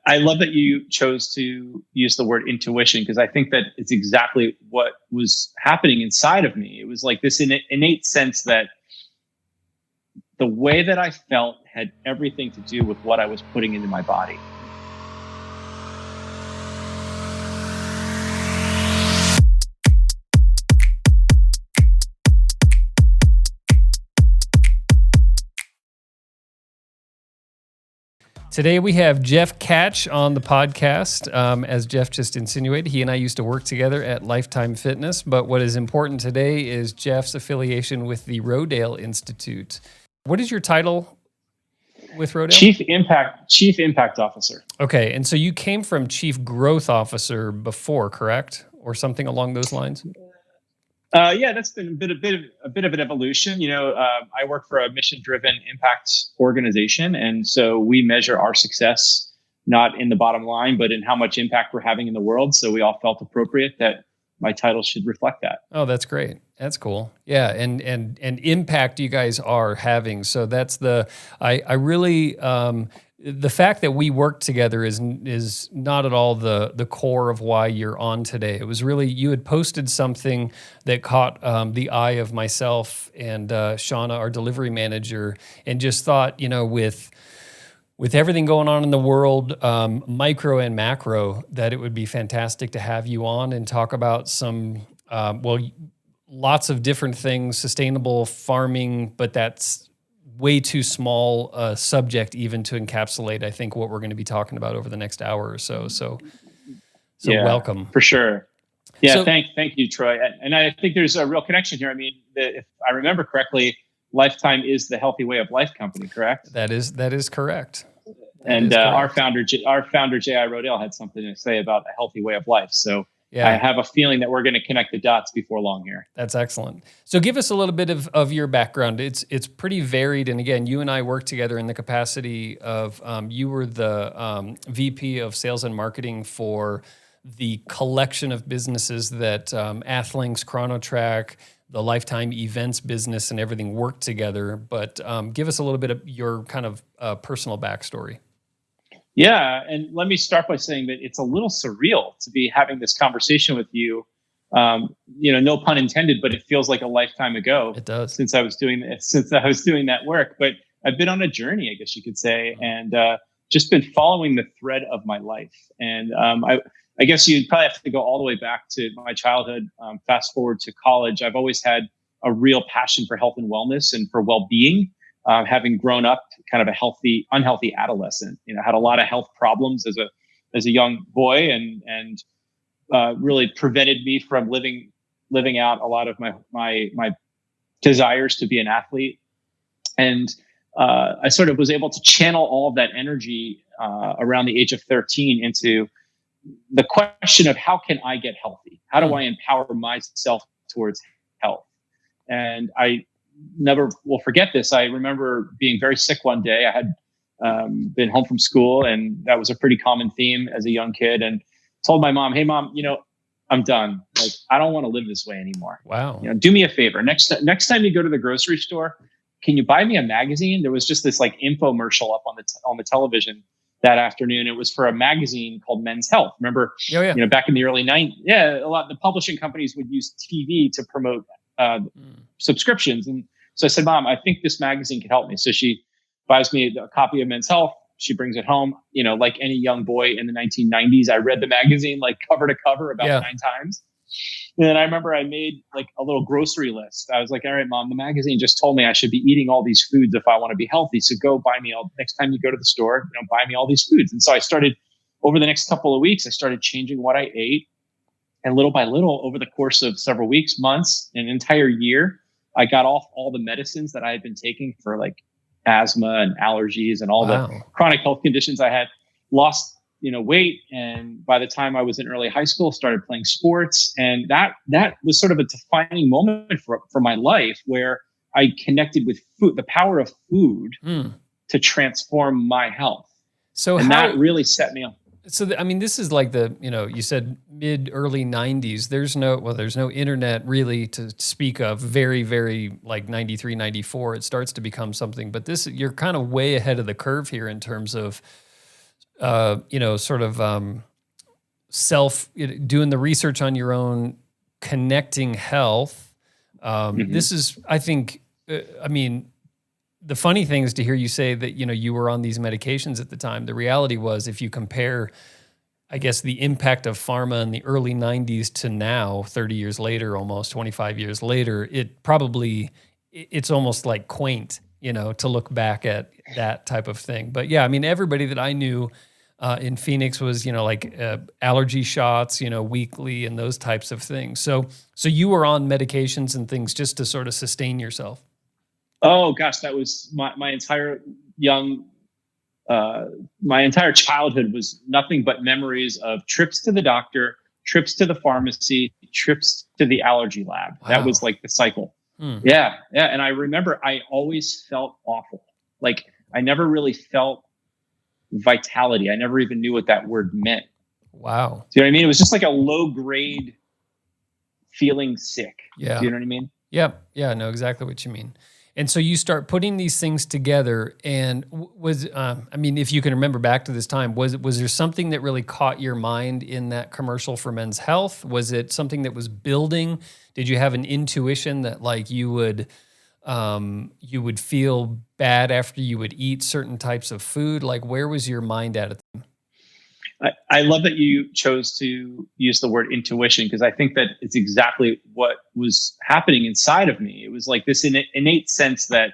I love that you chose to use the word intuition, because I think that it's exactly what was happening inside of me. It was like this innate sense that the way that I felt had everything to do with what I was putting into my body. Today we have Jeff Tkach on the podcast. As Jeff just insinuated, he and I used to work together at Lifetime Fitness, but what is important today is Jeff's affiliation with the Rodale Institute. What is your title with Rodale? Chief Impact Officer. Okay, and so you came from Chief Growth Officer before, correct? Or something along those lines? Yeah, that's been a bit of an evolution. I work for a mission-driven impact organization, and so we measure our success not in the bottom line, but in how much impact we're having in the world. So we all felt appropriate that my title should reflect that. Oh, that's great. That's cool. Yeah, and impact you guys are having. So that's I really. The fact that we work together is not at all the core of why you're on today. It was really, you had posted something that caught the eye of myself and Shauna, our delivery manager, and just thought, with everything going on in the world, micro and macro, that it would be fantastic to have you on and talk about some, lots of different things, sustainable farming, but that's way too small a subject even to encapsulate, I think, what we're going to be talking about over the next hour or so. So yeah, welcome. For sure. Yeah, so, thank you, Troy. And I think there's a real connection here. I mean, if I remember correctly, Lifetime is the Healthy Way of Life company, correct? That is correct. Our founder, J.I. Rodale, had something to say about a healthy way of life. So yeah. I have a feeling that we're going to connect the dots before long here. That's excellent. So give us a little bit of your background. It's pretty varied. And again, you and I worked together in the capacity of, you were the VP of Sales and Marketing for the collection of businesses that Athlinks, ChronoTrack, the Lifetime Events business and everything worked together. But give us a little bit of your kind of personal backstory. Yeah, and let me start by saying that it's a little surreal to be having this conversation with you. No pun intended, but it feels like a lifetime ago. It does. Since I was doing that work. But I've been on a journey, I guess you could say, and just been following the thread of my life. And I guess you'd probably have to go all the way back to my childhood. Fast forward to college, I've always had a real passion for health and wellness and for well-being. Having grown up kind of a unhealthy adolescent, had a lot of health problems as a young boy, and really prevented me from living out a lot of my desires to be an athlete. And I sort of was able to channel all of that energy around the age of 13 into the question of how can I get healthy? How do I empower myself towards health? And I never will forget this. I remember being very sick one day. I had been home from school, and that was a pretty common theme as a young kid, and told my mom, "Hey mom, I'm done. Like, I don't want to live this way anymore. Wow. Do me a favor. Next time you go to the grocery store, can you buy me a magazine?" There was just this like infomercial up on the television that afternoon. It was for a magazine called Men's Health. Remember, back in the early 90s, a lot of the publishing companies would use TV to promote subscriptions. And so I said, "Mom, I think this magazine could help me." So she buys me a copy of Men's Health. She brings it home. Like any young boy in the 1990s, I read the magazine like cover to cover about 9 times. And then I remember I made like a little grocery list. I was like, "All right, Mom, the magazine just told me I should be eating all these foods if I want to be healthy. So go buy me next time you go to the store, buy me all these foods." And so I started, over the next couple of weeks, I started changing what I ate. And little by little, over the course of several weeks, months, an entire year, I got off all the medicines that I had been taking for like asthma and allergies and all the chronic health conditions I had, lost, weight. And by the time I was in early high school, started playing sports. And that was sort of a defining moment for my life, where I connected with food, the power of food to transform my health. That really set me up. So, this is like you said early 90s. There's no internet really to speak of. Very, very like 93, 94, it starts to become something. But you're kind of way ahead of the curve here in terms of sort of doing the research on your own, connecting health. This is, I think, the funny thing is to hear you say that, you were on these medications at the time. The reality was, if you compare, I guess, the impact of pharma in the early 90s to now, 30 years later, almost 25 years later, it's almost like quaint, to look back at that type of thing. But yeah, everybody that I knew in Phoenix was, allergy shots, weekly and those types of things. So you were on medications and things just to sort of sustain yourself. Oh gosh, that was my entire my entire childhood was nothing but memories of trips to the doctor, trips to the pharmacy, trips to the allergy lab. Wow. That was like the cycle. Yeah. And I remember I always felt awful. Like I never really felt vitality. I never even knew what that word meant. Wow. Do you know what I mean? It was just like a low grade feeling sick. Yeah. Do you know what I mean? Yeah. Yeah. I know exactly what you mean. And so you start putting these things together, and if you can remember back to this time, was there something that really caught your mind in that commercial for Men's Health? Was it something that was building? Did you have an intuition that like you would feel bad after you would eat certain types of food? Like where was your mind at the time? I love that you chose to use the word intuition, because I think that it's exactly what was happening inside of me. It was like this innate sense that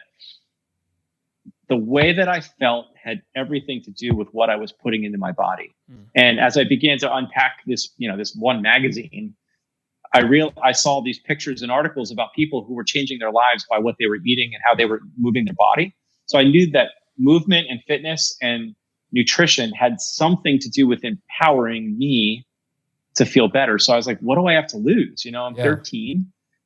the way that I felt had everything to do with what I was putting into my body. And as I began to unpack this, this one magazine, I saw these pictures and articles about people who were changing their lives by what they were eating and how they were moving their body. So I knew that movement and fitness and nutrition had something to do with empowering me to feel better. So I was like, what do I have to lose? I'm 13.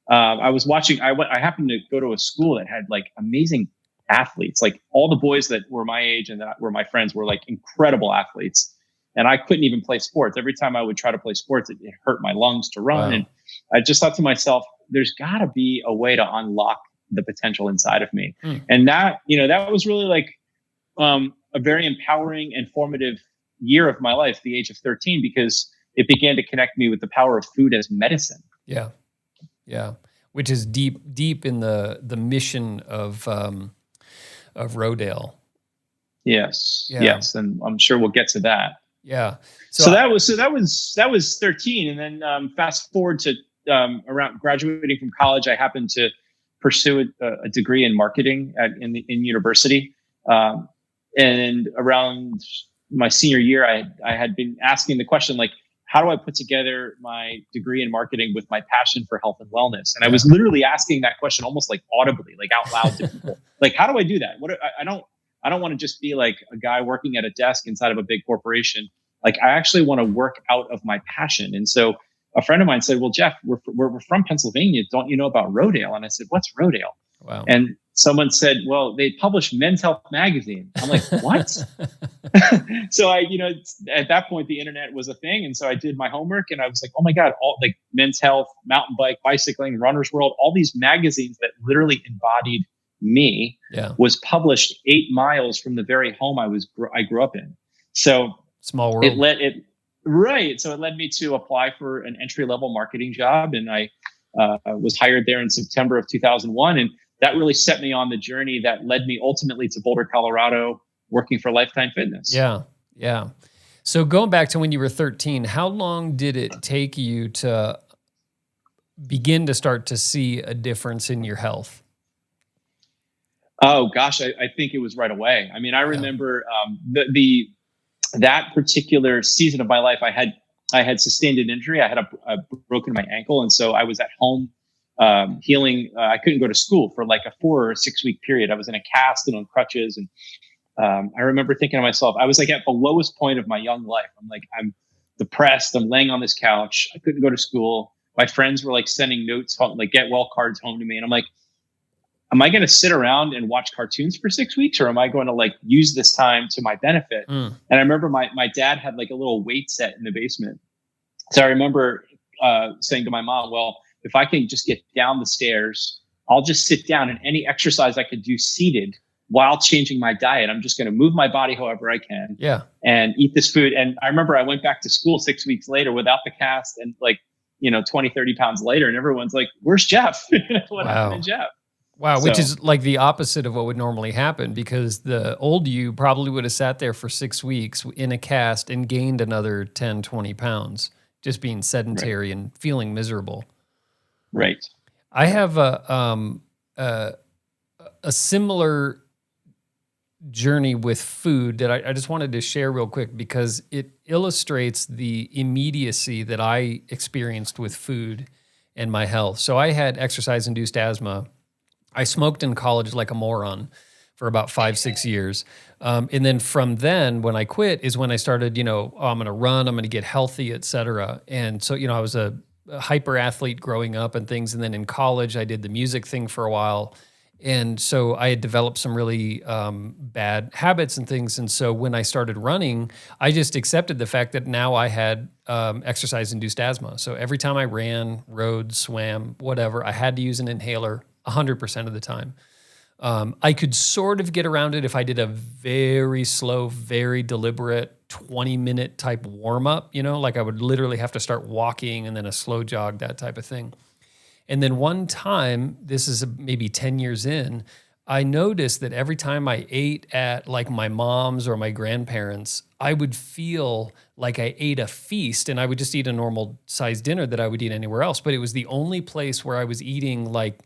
I was watching, I happened to go to a school that had like amazing athletes. Like all the boys that were my age and that were my friends were like incredible athletes. And I couldn't even play sports. Every time I would try to play sports, it hurt my lungs to run. Wow. And I just thought to myself, there's gotta be a way to unlock the potential inside of me. And that, that was really like, a very empowering and formative year of my life, the age of 13, because it began to connect me with the power of food as medicine. Yeah. Yeah. Which is deep in the mission of Rodale. Yes. Yeah. Yes. And I'm sure we'll get to that. Yeah. So that was 13. And then, fast forward to, around graduating from college, I happened to pursue a degree in marketing in university. And around my senior year, I had been asking the question, like, how do I put together my degree in marketing with my passion for health and wellness? And I was literally asking that question almost like audibly, like out loud to people. Like, how do I do that? I don't want to just be like a guy working at a desk inside of a big corporation. Like, I actually want to work out of my passion. And so a friend of mine said, well, Jeff, we're from Pennsylvania. Don't you know about Rodale? And I said, what's Rodale? Wow. And someone said, well, they publish Men's Health magazine. I'm like, what? So at that point, the internet was a thing. And so I did my homework and I was like, oh my God, all like Men's Health, Mountain Bike, Bicycling, Runner's World, all these magazines that literally embodied me was published 8 miles from the very home I grew up in. So small world. So it led me to apply for an entry-level marketing job. And I was hired there in September of 2001. And that really set me on the journey that led me ultimately to Boulder, Colorado, working for Lifetime Fitness. Yeah. Yeah. So going back to when you were 13, how long did it take you to begin to start to see a difference in your health? Oh gosh, I think it was right away. I mean, I remember that particular season of my life, I had sustained an injury. I had broken my ankle. And so I was at home healing. I couldn't go to school for like a 4 or 6 week period. I was in a cast and on crutches. And I remember thinking to myself, I was like at the lowest point of my young life. I'm depressed. I'm laying on this couch. I couldn't go to school. My friends were like sending notes home, like get well cards home to me. And I'm like, am I going to sit around and watch cartoons for 6 weeks, or am I going to like use this time to my benefit? And I remember my dad had like a little weight set in the basement. So I remember saying to my mom, well, if I can just get down the stairs, I'll just sit down, and any exercise I could do seated while changing my diet. I'm just going to move my body however I can and eat this food. And I remember I went back to school 6 weeks later without the cast and 20, 30 pounds later. And everyone's like, where's Jeff? What happened to Jeff? Wow, which is like the opposite of what would normally happen, because the old you probably would have sat there for 6 weeks in a cast and gained another 10, 20 pounds, just being sedentary and feeling miserable. Right. I have a similar journey with food that I just wanted to share real quick, because it illustrates the immediacy that I experienced with food and my health. So I had exercise-induced asthma. I smoked in college like a moron for about 5-6 years. And then from then, when I quit, is when I started, I'm going to run, I'm going to get healthy, et cetera. And so, I was a hyper athlete growing up and things. And then in college, I did the music thing for a while. And so I had developed some really bad habits and things. And so when I started running, I just accepted the fact that now I had exercise-induced asthma. So every time I ran, rode, swam, whatever, I had to use an inhaler 100% of the time. I could sort of get around it if I did a very slow, very deliberate 20-minute type warm-up, like I would literally have to start walking and then a slow jog, that type of thing. And then one time, this is maybe 10 years in, I noticed that every time I ate at like my mom's or my grandparents', I would feel like I ate a feast, and I would just eat a normal sized dinner that I would eat anywhere else. But it was the only place where I was eating like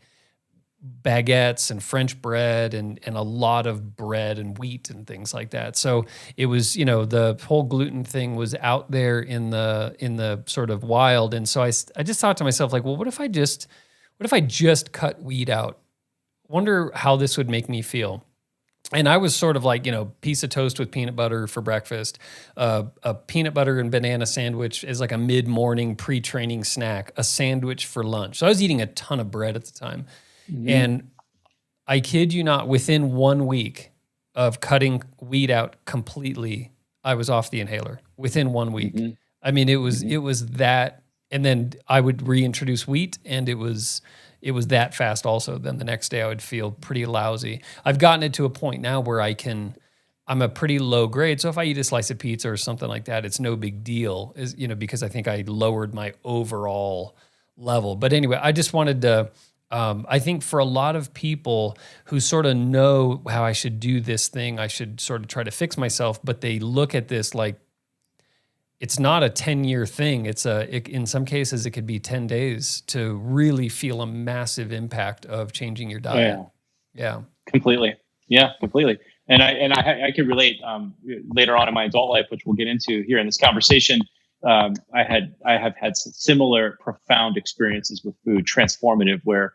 baguettes and French bread and a lot of bread and wheat and things like that. So it was, the whole gluten thing was out there in the sort of wild. And so I just thought to myself, like, well, what if I just cut wheat out? Wonder how this would make me feel. And I was sort of like, piece of toast with peanut butter for breakfast, a peanut butter and banana sandwich as like a mid-morning pre-training snack, a sandwich for lunch. So I was eating a ton of bread at the time. Mm-hmm. And I kid you not, within 1 week of cutting wheat out completely, I was off the inhaler within 1 week. Mm-hmm. I mean, it was that, and then I would reintroduce wheat, and it was that fast also. Then the next day I would feel pretty lousy. I've gotten it to a point now where I'm a pretty low grade. So if I eat a slice of pizza or something like that, it's no big deal, because I think I lowered my overall level. But anyway, I just wanted to, I think for a lot of people who sort of know how I should do this thing, I should sort of try to fix myself, but they look at this like it's not a 10-year thing. In some cases, it could be 10 days to really feel a massive impact of changing your diet. Yeah. Completely. Yeah, completely. And I can relate later on in my adult life, which we'll get into here in this conversation. I have had similar profound experiences with food, transformative, where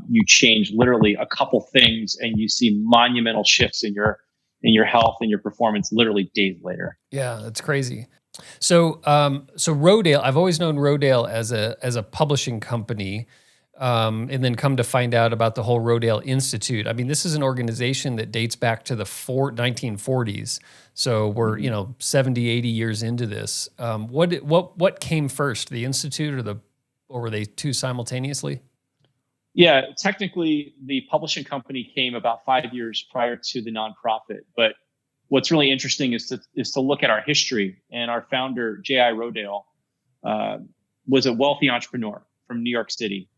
you change literally a couple things and you see monumental shifts in your health and your performance literally days later. Yeah, that's crazy. So Rodale, I've always known Rodale as a publishing company, and then come to find out about the whole Rodale Institute. I mean, this is an organization that dates back to the 1940s. So we're 70, 80 years into this. What came first, the Institute or were they two simultaneously? Yeah, technically, the publishing company came about 5 years prior to the nonprofit. But what's really interesting is to look at our history. And our founder, J.I. Rodale, was a wealthy entrepreneur from New York City.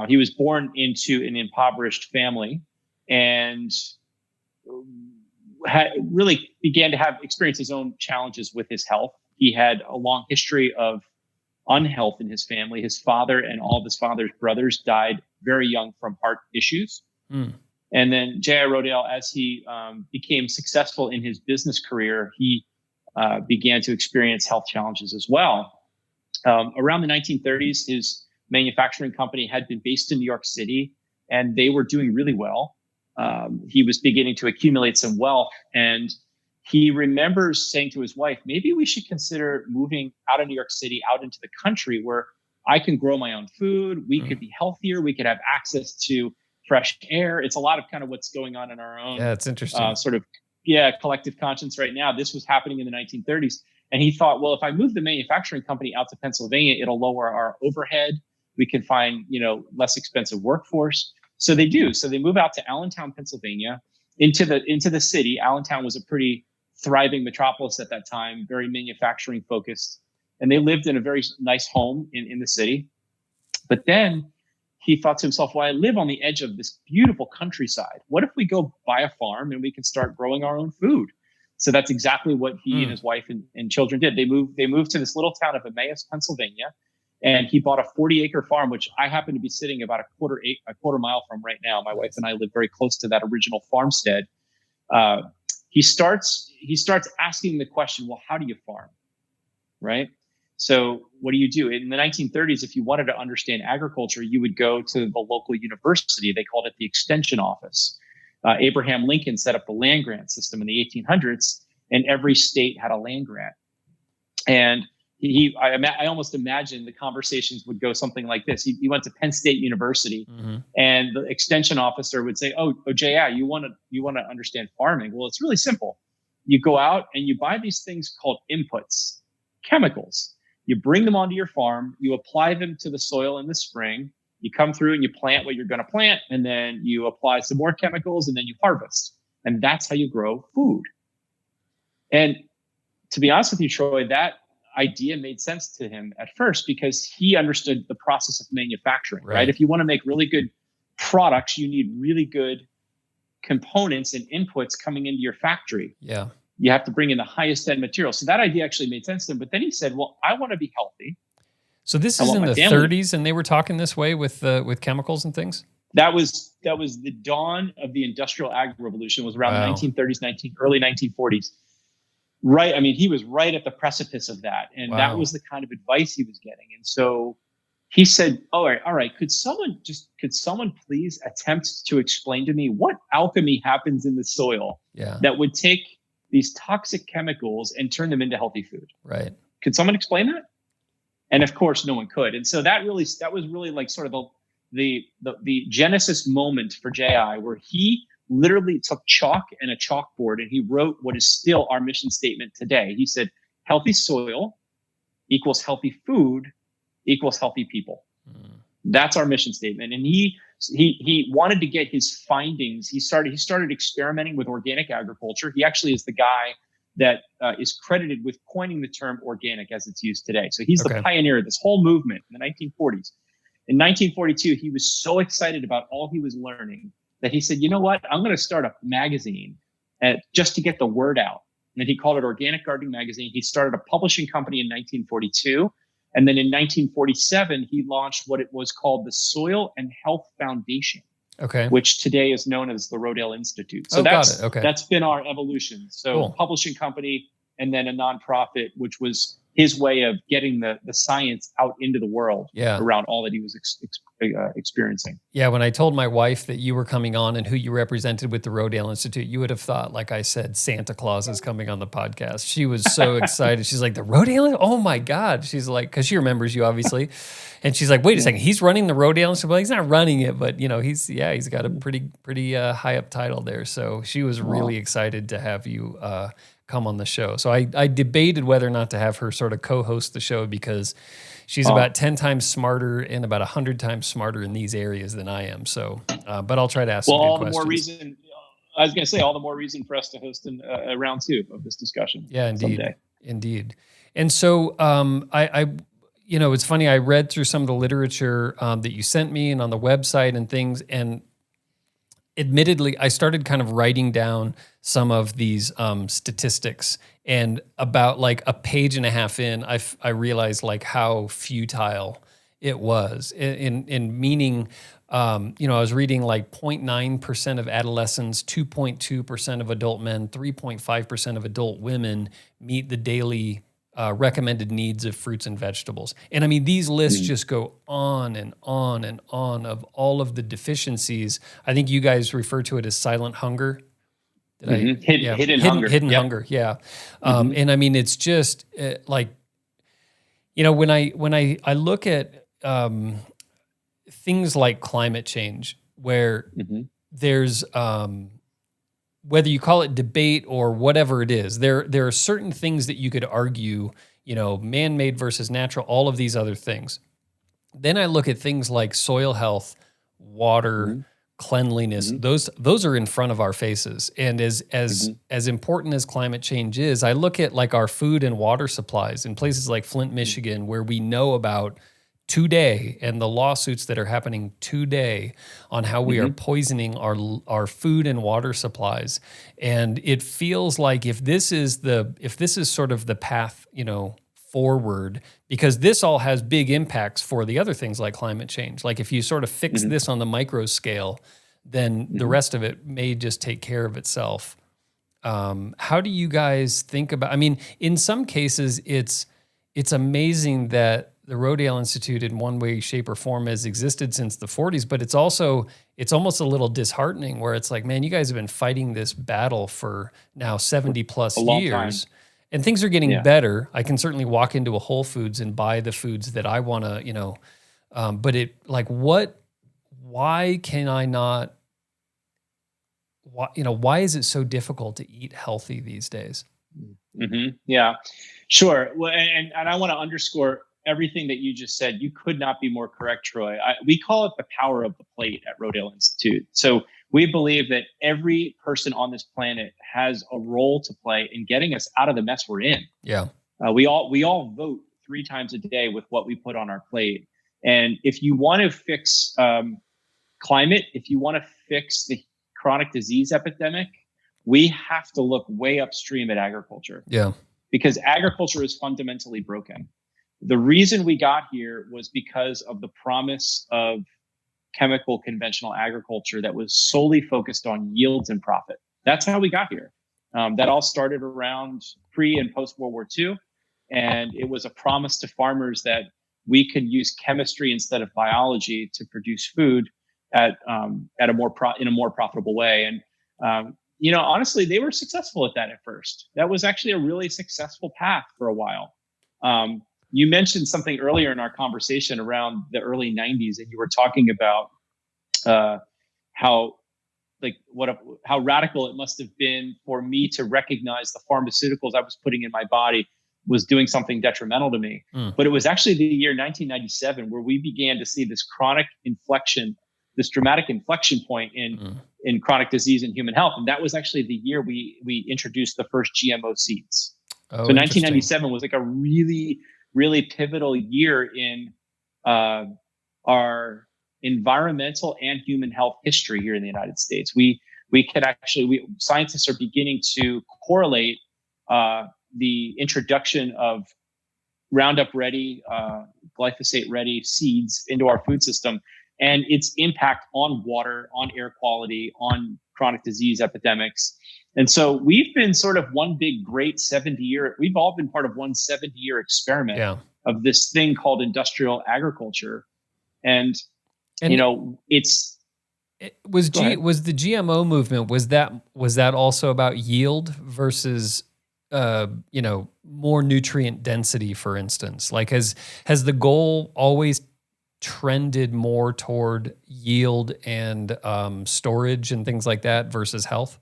He was born into an impoverished family and really began to experience his own challenges with his health. He had a long history of unhealth in his family. His father and all of his father's brothers died very young from heart issues. Mm. And then J.I. Rodale, as he became successful in his business career, he began to experience health challenges as well. Around the 1930s, his manufacturing company had been based in New York City, and they were doing really well. He was beginning to accumulate some wealth, and he remembers saying to his wife, maybe we should consider moving out of New York City, out into the country where I can grow my own food. We could be healthier. We could have access to fresh air. It's a lot of kind of what's going on in our own it's interesting. Collective conscience right now. This was happening in the 1930s. And he thought, well, if I move the manufacturing company out to Pennsylvania, it'll lower our overhead. We can find, less expensive workforce. So they do. So they move out to Allentown, Pennsylvania. into the city. Allentown was a pretty thriving metropolis at that time, very manufacturing focused. And they lived in a very nice home in the city. But then he thought to himself, well, I live on the edge of this beautiful countryside. What if we go buy a farm and we can start growing our own food? So that's exactly what he and his wife and children did. They moved to this little town of Emmaus, Pennsylvania, and he bought a 40-acre farm, which I happen to be sitting about a quarter mile from right now. My wife and I live very close to that original farmstead. He starts asking the question, well, how do you farm? Right? So what do you do? In the 1930s, if you wanted to understand agriculture, you would go to the local university. They called it the Extension Office. Abraham Lincoln set up the land grant system in the 1800s, and every state had a land grant. And I almost imagine the conversations would go something like this. He went to Penn State University, and the extension officer would say, "Oh, J.I., you want to understand farming? Well, it's really simple. You go out and you buy these things called inputs, chemicals. You bring them onto your farm. You apply them to the soil in the spring. You come through and you plant what you're going to plant, and then you apply some more chemicals, and then you harvest. And that's how you grow food." And to be honest with you, Troy, that idea made sense to him at first because he understood the process of manufacturing, right? If you want to make really good products, you need really good components and inputs coming into your factory. Yeah. You have to bring in the highest end material. So that idea actually made sense to him. But then he said, well, I want to be healthy. So this is in the 30s, and they were talking this way with chemicals and things? That was the dawn of the industrial ag revolution. It was around the 1930s, early 1940s. Right. I mean, he was right at the precipice of that. And that was the kind of advice he was getting. And so he said, all right. Could someone please attempt to explain to me what alchemy happens in the soil that would take these toxic chemicals and turn them into healthy food? Right. Could someone explain that? And of course, no one could. And so that was really like sort of the genesis moment for J.I., where he literally took chalk and a chalkboard and he wrote what is still our mission statement today. He said, healthy soil equals healthy food equals healthy people. That's our mission statement. And he wanted to get his findings. He started experimenting with organic agriculture. He actually is the guy that is credited with coining the term organic as it's used today. So he's the pioneer of this whole movement in the 1940s. In 1942, he was so excited about all he was learning that he said, you know what, I'm going to start a magazine just to get the word out. And then he called it Organic Gardening Magazine. He started a publishing company in 1942. And then in 1947, he launched what it was called the Soil and Health Foundation, which today is known as the Rodale Institute. So that's been our evolution. So publishing company and then a nonprofit, which was his way of getting the science out into the world around all that he was experiencing. Yeah, when I told my wife that you were coming on and who you represented with the Rodale Institute, you would have thought, like I said, Santa Claus is coming on the podcast. She was so excited. She's like, the Rodale? Oh my God. She's like, because she remembers you, obviously. And she's like, wait a second, he's running the Rodale Institute? Well, he's not running it, but he's got a pretty high up title there. So she was really excited to have you come on the show. So I debated whether or not to have her sort of co-host the show because she's about 10 times smarter and about 100 times smarter in these areas than I am. So, but I'll try to ask some good questions. I was going to say, all the more reason for us to host a round 2 of this discussion. Yeah, indeed. Someday. Indeed. And so I it's funny, I read through some of the literature that you sent me and on the website and things, and admittedly, I started kind of writing down some of these statistics, and about like a page and a half in, I realized like how futile it was. In meaning, I was reading like 0.9% of adolescents, 2.2% of adult men, 3.5% of adult women meet the daily recommended needs of fruits and vegetables. And I mean, these lists just go on and on and on of all of the deficiencies. I think you guys refer to it as silent hunger. Hidden hunger. Yeah. And I mean, it's just when I look at things like climate change, where there's whether you call it debate or whatever it is, there are certain things that you could argue, man-made versus natural, all of these other things. Then I look at things like soil health, water, cleanliness, those are in front of our faces. And as important as climate change is, I look at like our food and water supplies in places like Flint, Michigan, where we know about today and the lawsuits that are happening today on how we are poisoning our food and water supplies. And it feels like if this is sort of the path, forward, because this all has big impacts for the other things like climate change. Like if you sort of fix this on the micro scale, then the rest of it may just take care of itself. How do you guys think about, I mean, in some cases it's amazing that the Rodale Institute in one way, shape, or form has existed since the 40s, but it's almost a little disheartening where it's like, man, you guys have been fighting this battle for now 70 plus years. Time. And things are getting better. I can certainly walk into a Whole Foods and buy the foods that I want to, but why can I not, why is it so difficult to eat healthy these days? Yeah, sure. Well, and I want to underscore everything that you just said. You could not be more correct, Troy. We call it the power of the plate at Rodale Institute. So we believe that every person on this planet has a role to play in getting us out of the mess we're in. Yeah. We all vote 3 times a day with what we put on our plate. And if you want to fix climate, if you want to fix the chronic disease epidemic, we have to look way upstream at agriculture. Yeah. Because agriculture is fundamentally broken. The reason we got here was because of the promise of chemical conventional agriculture that was solely focused on yields and profit. That's how we got here. That all started around pre and post World War II. And it was a promise to farmers that we could use chemistry instead of biology to produce food in a more profitable way. And, honestly, they were successful at that at first. That was actually a really successful path for a while. You mentioned something earlier in our conversation around the early 90s, and you were talking about how radical it must have been for me to recognize the pharmaceuticals I was putting in my body was doing something detrimental to me. But it was actually the year 1997 where we began to see this dramatic inflection point in chronic disease and human health. And that was actually the year we introduced the first GMO seeds. So 1997 was like a really, really pivotal year in our environmental and human health history here in the United States. Scientists are beginning to correlate the introduction of Roundup ready, glyphosate ready seeds into our food system and its impact on water, on air quality, on chronic disease epidemics. And so we've been sort of one big great 70-year, we've all been part of one 70-year experiment of this thing called industrial agriculture. And was the GMO movement, was that also about yield versus more nutrient density, for instance? Like has the goal always trended more toward yield and storage and things like that versus health?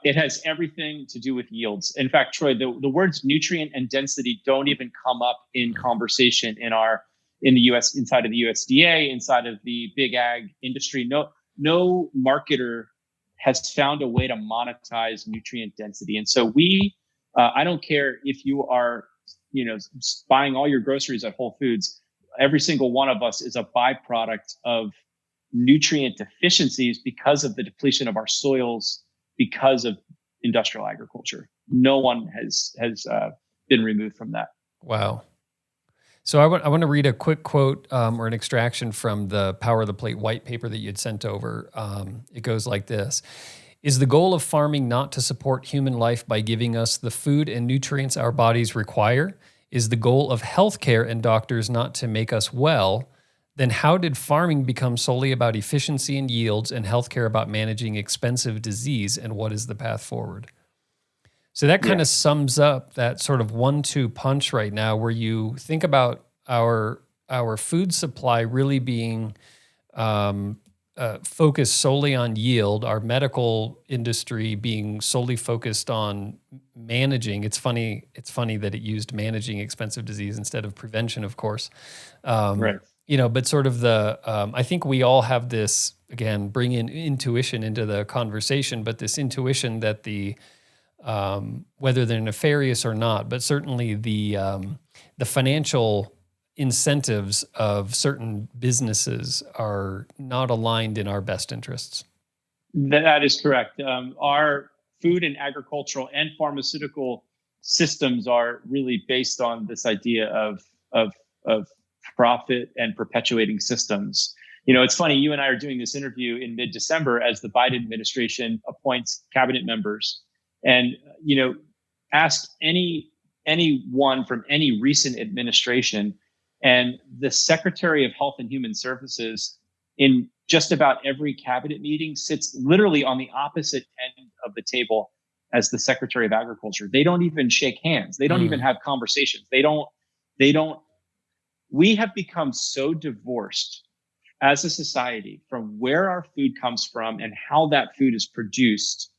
It has everything to do with yields. In fact, Troy, the words nutrient and density don't even come up in conversation in the US, inside of the USDA, inside of the big ag industry. No marketer has found a way to monetize nutrient density. And so I don't care if you are, buying all your groceries at Whole Foods, every single one of us is a byproduct of nutrient deficiencies because of the depletion of our soils, because of industrial agriculture. No one has been removed from that. Wow. So I want to read a quick quote or an extraction from the Power of the Plate white paper that you had sent over. It goes like this. Is the goal of farming not to support human life by giving us the food and nutrients our bodies require? Is the goal of healthcare and doctors not to make us well? Then how did farming become solely about efficiency and yields and healthcare about managing expensive disease? And what is the path forward? So that kind of sums up that sort of 1-2 punch right now, where you think about our food supply really being focused solely on yield, our medical industry being solely focused on managing. It's funny that it used managing expensive disease instead of prevention, of course. Right. but sort of I think we all have this, again, bring in intuition into the conversation, but this intuition that whether they're nefarious or not, but certainly the financial incentives of certain businesses are not aligned in our best interests. That is correct. Our food and agricultural and pharmaceutical systems are really based on this idea of profit and perpetuating systems. It's funny, you and I are doing this interview in mid-December as the Biden administration appoints cabinet members. And, ask anyone from any recent administration, and the Secretary of Health and Human Services in just about every cabinet meeting sits literally on the opposite end of the table as the Secretary of Agriculture. They don't even shake hands. They don't even have conversations. We have become so divorced as a society from where our food comes from and how that food is produced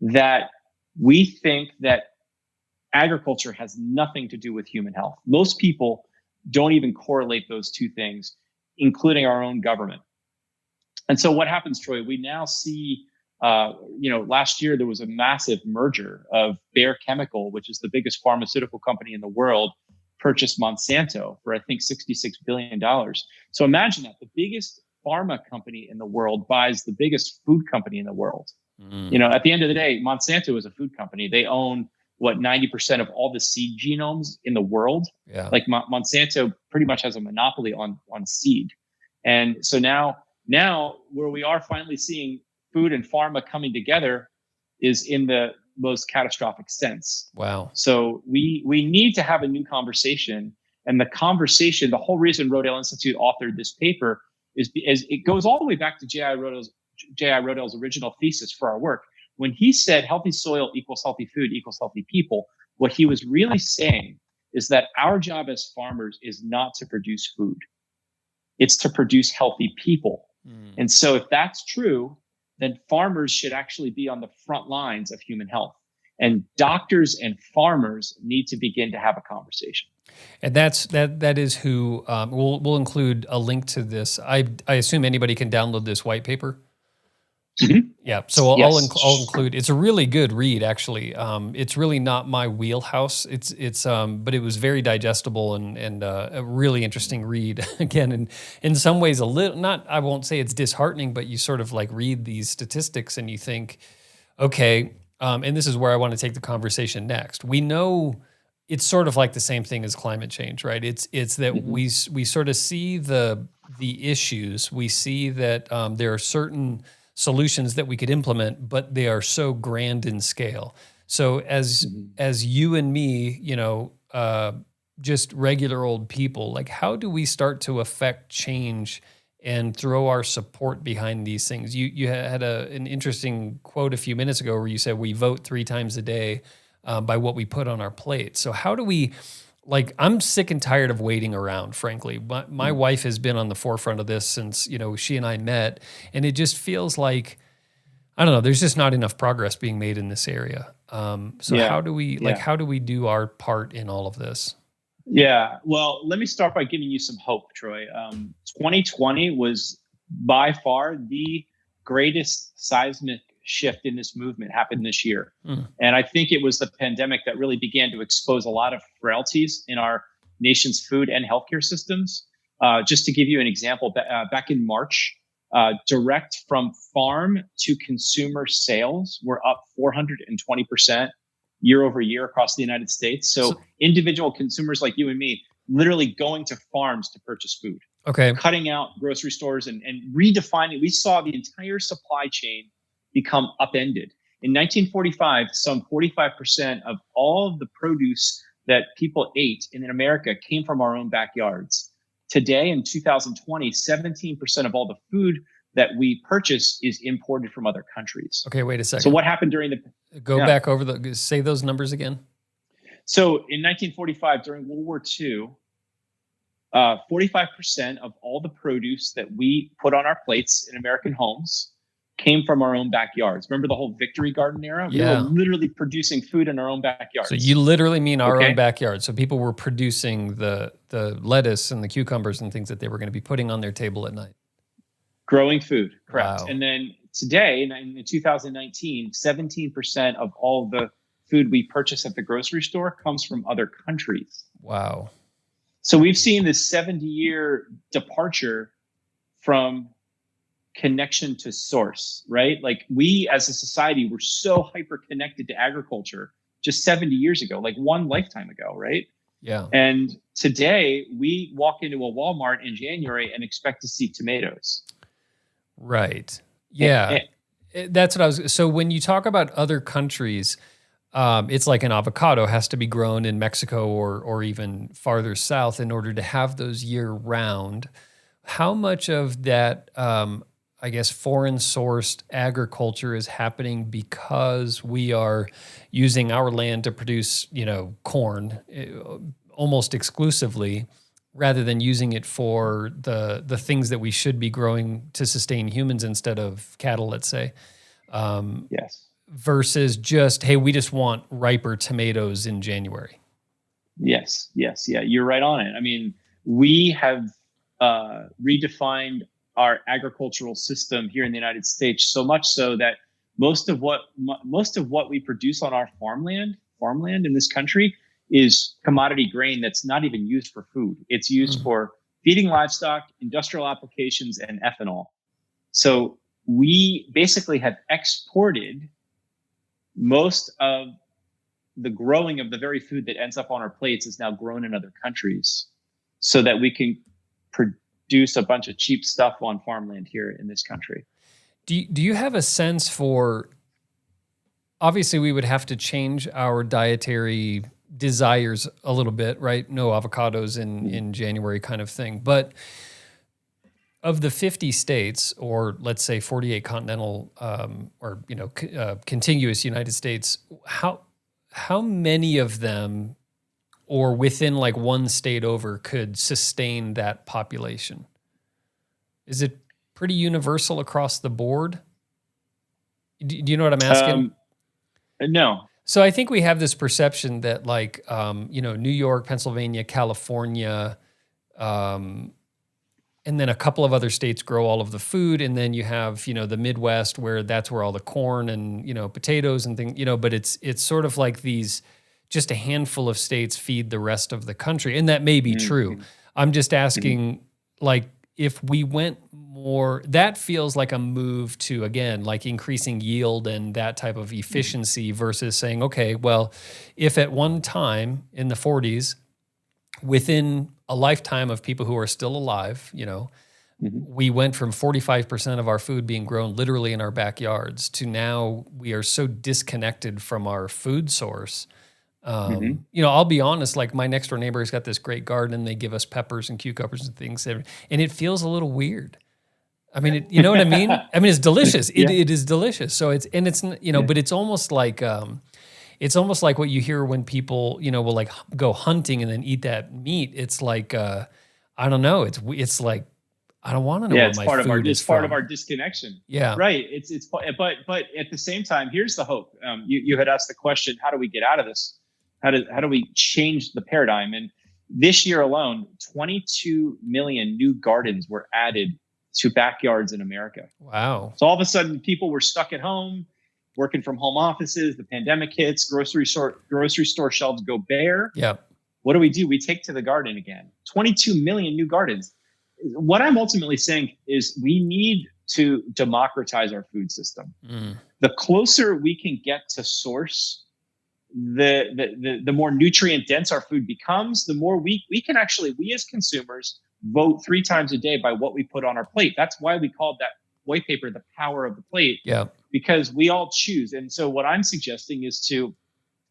that we think that agriculture has nothing to do with human health. Most people don't even correlate those two things, including our own government. And so what happens, Troy, we now see, last year there was a massive merger of Bayer Chemical, which is the biggest pharmaceutical company in the world, purchased Monsanto for, I think, $66 billion. So imagine that the biggest pharma company in the world buys the biggest food company in the world. At the end of the day, Monsanto is a food company. They own 90% of all the seed genomes in the world. Yeah. Like Monsanto pretty much has a monopoly on seed. And so now where we are finally seeing food and pharma coming together is in the most catastrophic sense. Wow. So we need to have a new conversation. And the whole reason Rodale Institute authored this paper is it goes all the way back to J.I. Rodale's original thesis for our work. When he said healthy soil equals healthy food equals healthy people, what he was really saying is that our job as farmers is not to produce food. It's to produce healthy people. And so if that's true, then farmers should actually be on the front lines of human health. And doctors and farmers need to begin to have a conversation. And that is who we'll include a link to this. I assume anybody can download this white paper. Mm-hmm. Yeah, so I'll include. It's a really good read, actually. It's really not my wheelhouse. It's but it was very digestible and a really interesting read. Again, in some ways, a little not. I won't say it's disheartening, but you sort of like read these statistics and you think, okay, and this is where I want to take the conversation next. We know it's sort of like the same thing as climate change, right? It's that we sort of see the issues. We see that there are certain solutions that we could implement, but they are so grand in scale. So as you and me, just regular old people, like how do we start to affect change and throw our support behind these things? You had an interesting quote a few minutes ago where you said we vote 3 times a day by what we put on our plate. So how do we, I'm sick and tired of waiting around, frankly. My wife has been on the forefront of this since, she and I met, and it just feels like, I don't know, there's just not enough progress being made in this area. How do we do our part in all of this? Yeah, well, let me start by giving you some hope, Troy. 2020 was by far the greatest seismic shift in this movement happened this year. And I think it was the pandemic that really began to expose a lot of frailties in our nation's food and healthcare systems. Just to give you an example, back in March, direct from farm to consumer sales were up 420% year over year across the United States. So individual consumers like you and me, literally going to farms to purchase food. Okay. Cutting out grocery stores and redefining. We saw the entire supply chain become upended. In 1945, some 45% of all of the produce that people ate in America came from our own backyards. Today, in 2020, 17% of all the food that we purchase is imported from other countries. Okay, wait a second. So what happened during the... Go back over say those numbers again. So in 1945, during World War II, 45% of all the produce that we put on our plates in American homes came from our own backyards. Remember the whole Victory Garden era? We were literally producing food in our own backyards. So you literally mean our own backyard. So people were producing the lettuce and the cucumbers and things that they were going to be putting on their table at night. Growing food, correct. Wow. And then today, in 2019, 17% of all the food we purchase at the grocery store comes from other countries. Wow. So we've seen this 70-year departure from connection to source, right? Like we as a society were so hyper connected to agriculture just 70 years ago, like one lifetime ago, right? Yeah. And today we walk into a Walmart in January and expect to see tomatoes. Right. Yeah. That's what I was. So when you talk about other countries, it's like an avocado has to be grown in Mexico or even farther south in order to have those year round. How much of that, I guess, foreign sourced agriculture is happening because we are using our land to produce, corn almost exclusively, rather than using it for the things that we should be growing to sustain humans instead of cattle, let's say. Yes. Versus just, hey, we just want riper tomatoes in January. Yes. Yeah, you're right on it. I mean, we have redefined our agricultural system here in the United States so much so that most of what we produce on our farmland in this country is commodity grain that's not even used for food. It's used for feeding livestock, industrial applications, and ethanol. So we basically have exported most of the growing of the very food that ends up on our plates is now grown in other countries so that we can produce a bunch of cheap stuff on farmland here in this country. Do you have a sense for, obviously we would have to change our dietary desires a little bit, right? No avocados in January kind of thing. But of the 50 states, or let's say 48 continental contiguous United States, how many of them, or within like one state over, could sustain that population? Is it pretty universal across the board? Do you know what I'm asking? No. So I think we have this perception that like, New York, Pennsylvania, California, and then a couple of other states grow all of the food. And then you have, the Midwest where that's where all the corn and, potatoes and things, but it's sort of like just a handful of states feed the rest of the country. And that may be true. I'm just asking, like, if we went more, that feels like a move to, again, like increasing yield and that type of efficiency versus saying, okay, well, if at one time in the 40s, within a lifetime of people who are still alive, we went from 45% of our food being grown literally in our backyards to now we are so disconnected from our food source. I'll be honest, like my next door neighbor has got this great garden and they give us peppers and cucumbers and things, and it feels a little weird. I mean, you know what I mean? I mean, it's delicious. It is delicious. So but it's almost like what you hear when people, will like go hunting and then eat that meat. It's like, I don't know. It's like, I don't want to know what my food is from. It's part of our disconnection. Yeah. Right. But at the same time, here's the hope. You had asked the question, how do we get out of this? How do we change the paradigm? And this year alone, 22 million new gardens were added to backyards in America. Wow. So all of a sudden people were stuck at home, working from home offices, the pandemic hits, grocery store shelves go bare. Yeah. What do? We take to the garden again. 22 million new gardens. What I'm ultimately saying is we need to democratize our food system. The closer we can get to source, the more nutrient dense our food becomes, the more we can actually, we as consumers, vote 3 times a day by what we put on our plate. That's why we called that white paper the power of the plate. Yeah. Because we all choose. And so what I'm suggesting is to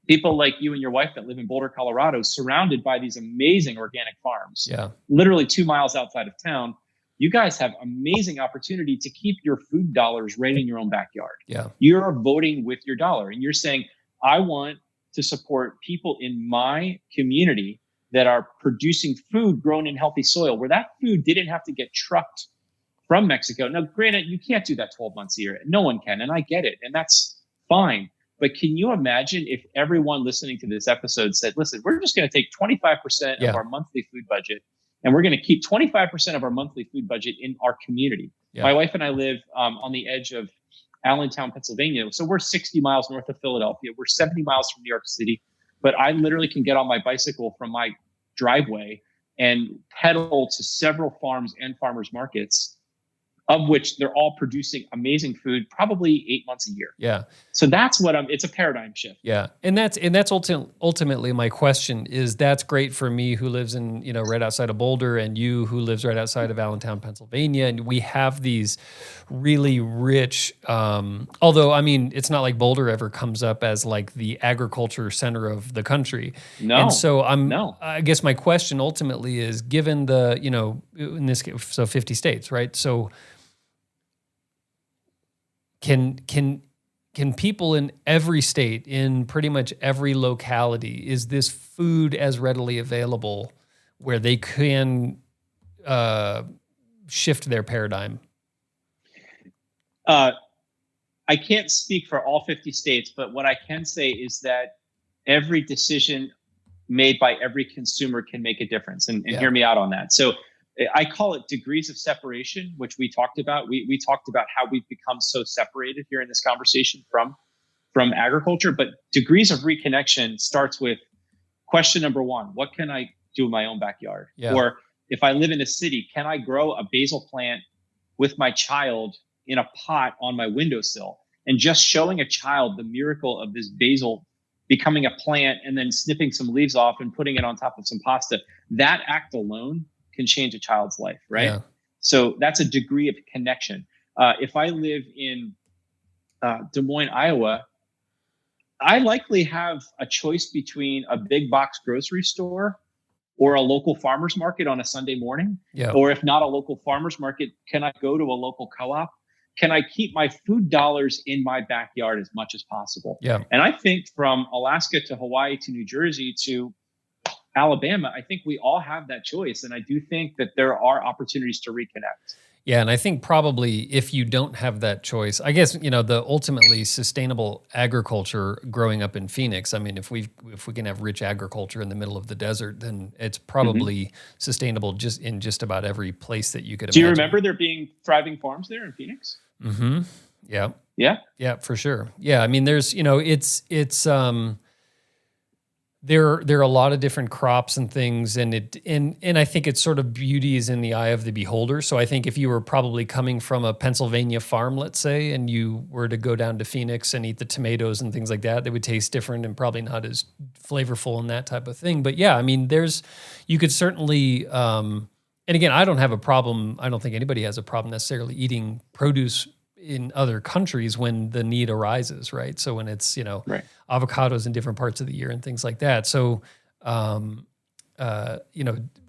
people like you and your wife that live in Boulder, Colorado, surrounded by these amazing organic farms, literally 2 miles outside of town, you guys have amazing opportunity to keep your food dollars right in your own backyard. Yeah. You're voting with your dollar and you're saying, I want to support people in my community that are producing food grown in healthy soil, where that food didn't have to get trucked from Mexico. Now, granted, you can't do that 12 months a year. No one can, and I get it, and that's fine. But can you imagine if everyone listening to this episode said, listen, we're just going to take 25% of our monthly food budget, and we're going to keep 25% of our monthly food budget in our community. Yeah. My wife and I live on the edge of Allentown, Pennsylvania. So we're 60 miles north of Philadelphia. We're 70 miles from New York City. But I literally can get on my bicycle from my driveway and pedal to several farms and farmers markets, of which they're all producing amazing food, probably 8 months a year. Yeah. So that's it's a paradigm shift. Yeah. And that's ultimately my question is that's great for me who lives in, right outside of Boulder, and you who lives right outside of Allentown, Pennsylvania. And we have these really rich, although, I mean, it's not like Boulder ever comes up as like the agriculture center of the country. No. And so I guess my question ultimately is, given the, in this case, so 50 states, right? So can people in every state, in pretty much every locality, is this food as readily available where they can shift their paradigm? I can't speak for all 50 states, but what I can say is that every decision made by every consumer can make a difference. And hear me out on that. So I call it degrees of separation, which we talked about. We talked about how we've become so separated here in this conversation from agriculture, but degrees of reconnection starts with question number one: what can I do in my own backyard? Yeah. Or if I live in a city, can I grow a basil plant with my child in a pot on my windowsill? And just showing a child the miracle of this basil becoming a plant and then snipping some leaves off and putting it on top of some pasta, that act alone can change a child's life, right? Yeah. So that's a degree of connection. If I live in Des Moines, Iowa, I likely have a choice between a big box grocery store or a local farmer's market on a Sunday morning. Yeah. Or if not a local farmer's market, can I go to a local co-op? Can I keep my food dollars in my backyard as much as possible? Yeah. And I think from Alaska to Hawaii to New Jersey to Alabama, I think we all have that choice. And I do think that there are opportunities to reconnect. Yeah. And I think probably if you don't have that choice, I guess, the ultimately sustainable agriculture growing up in Phoenix, I mean, if we can have rich agriculture in the middle of the desert, then it's probably sustainable just about every place that you could imagine. Do you remember there being thriving farms there in Phoenix? Mm-hmm. Yeah. Yeah. Yeah, for sure. Yeah. I mean, there's, there are a lot of different crops and things, and I think it's sort of beauty is in the eye of the beholder. So I think if you were probably coming from a Pennsylvania farm, let's say, and you were to go down to Phoenix and eat the tomatoes and things like that, they would taste different and probably not as flavorful and that type of thing. But yeah, I mean, you could certainly, and again, I don't have a problem. I don't think anybody has a problem necessarily eating produce in other countries when the need arises, right? So when it's, right. avocados in different parts of the year and things like that. So,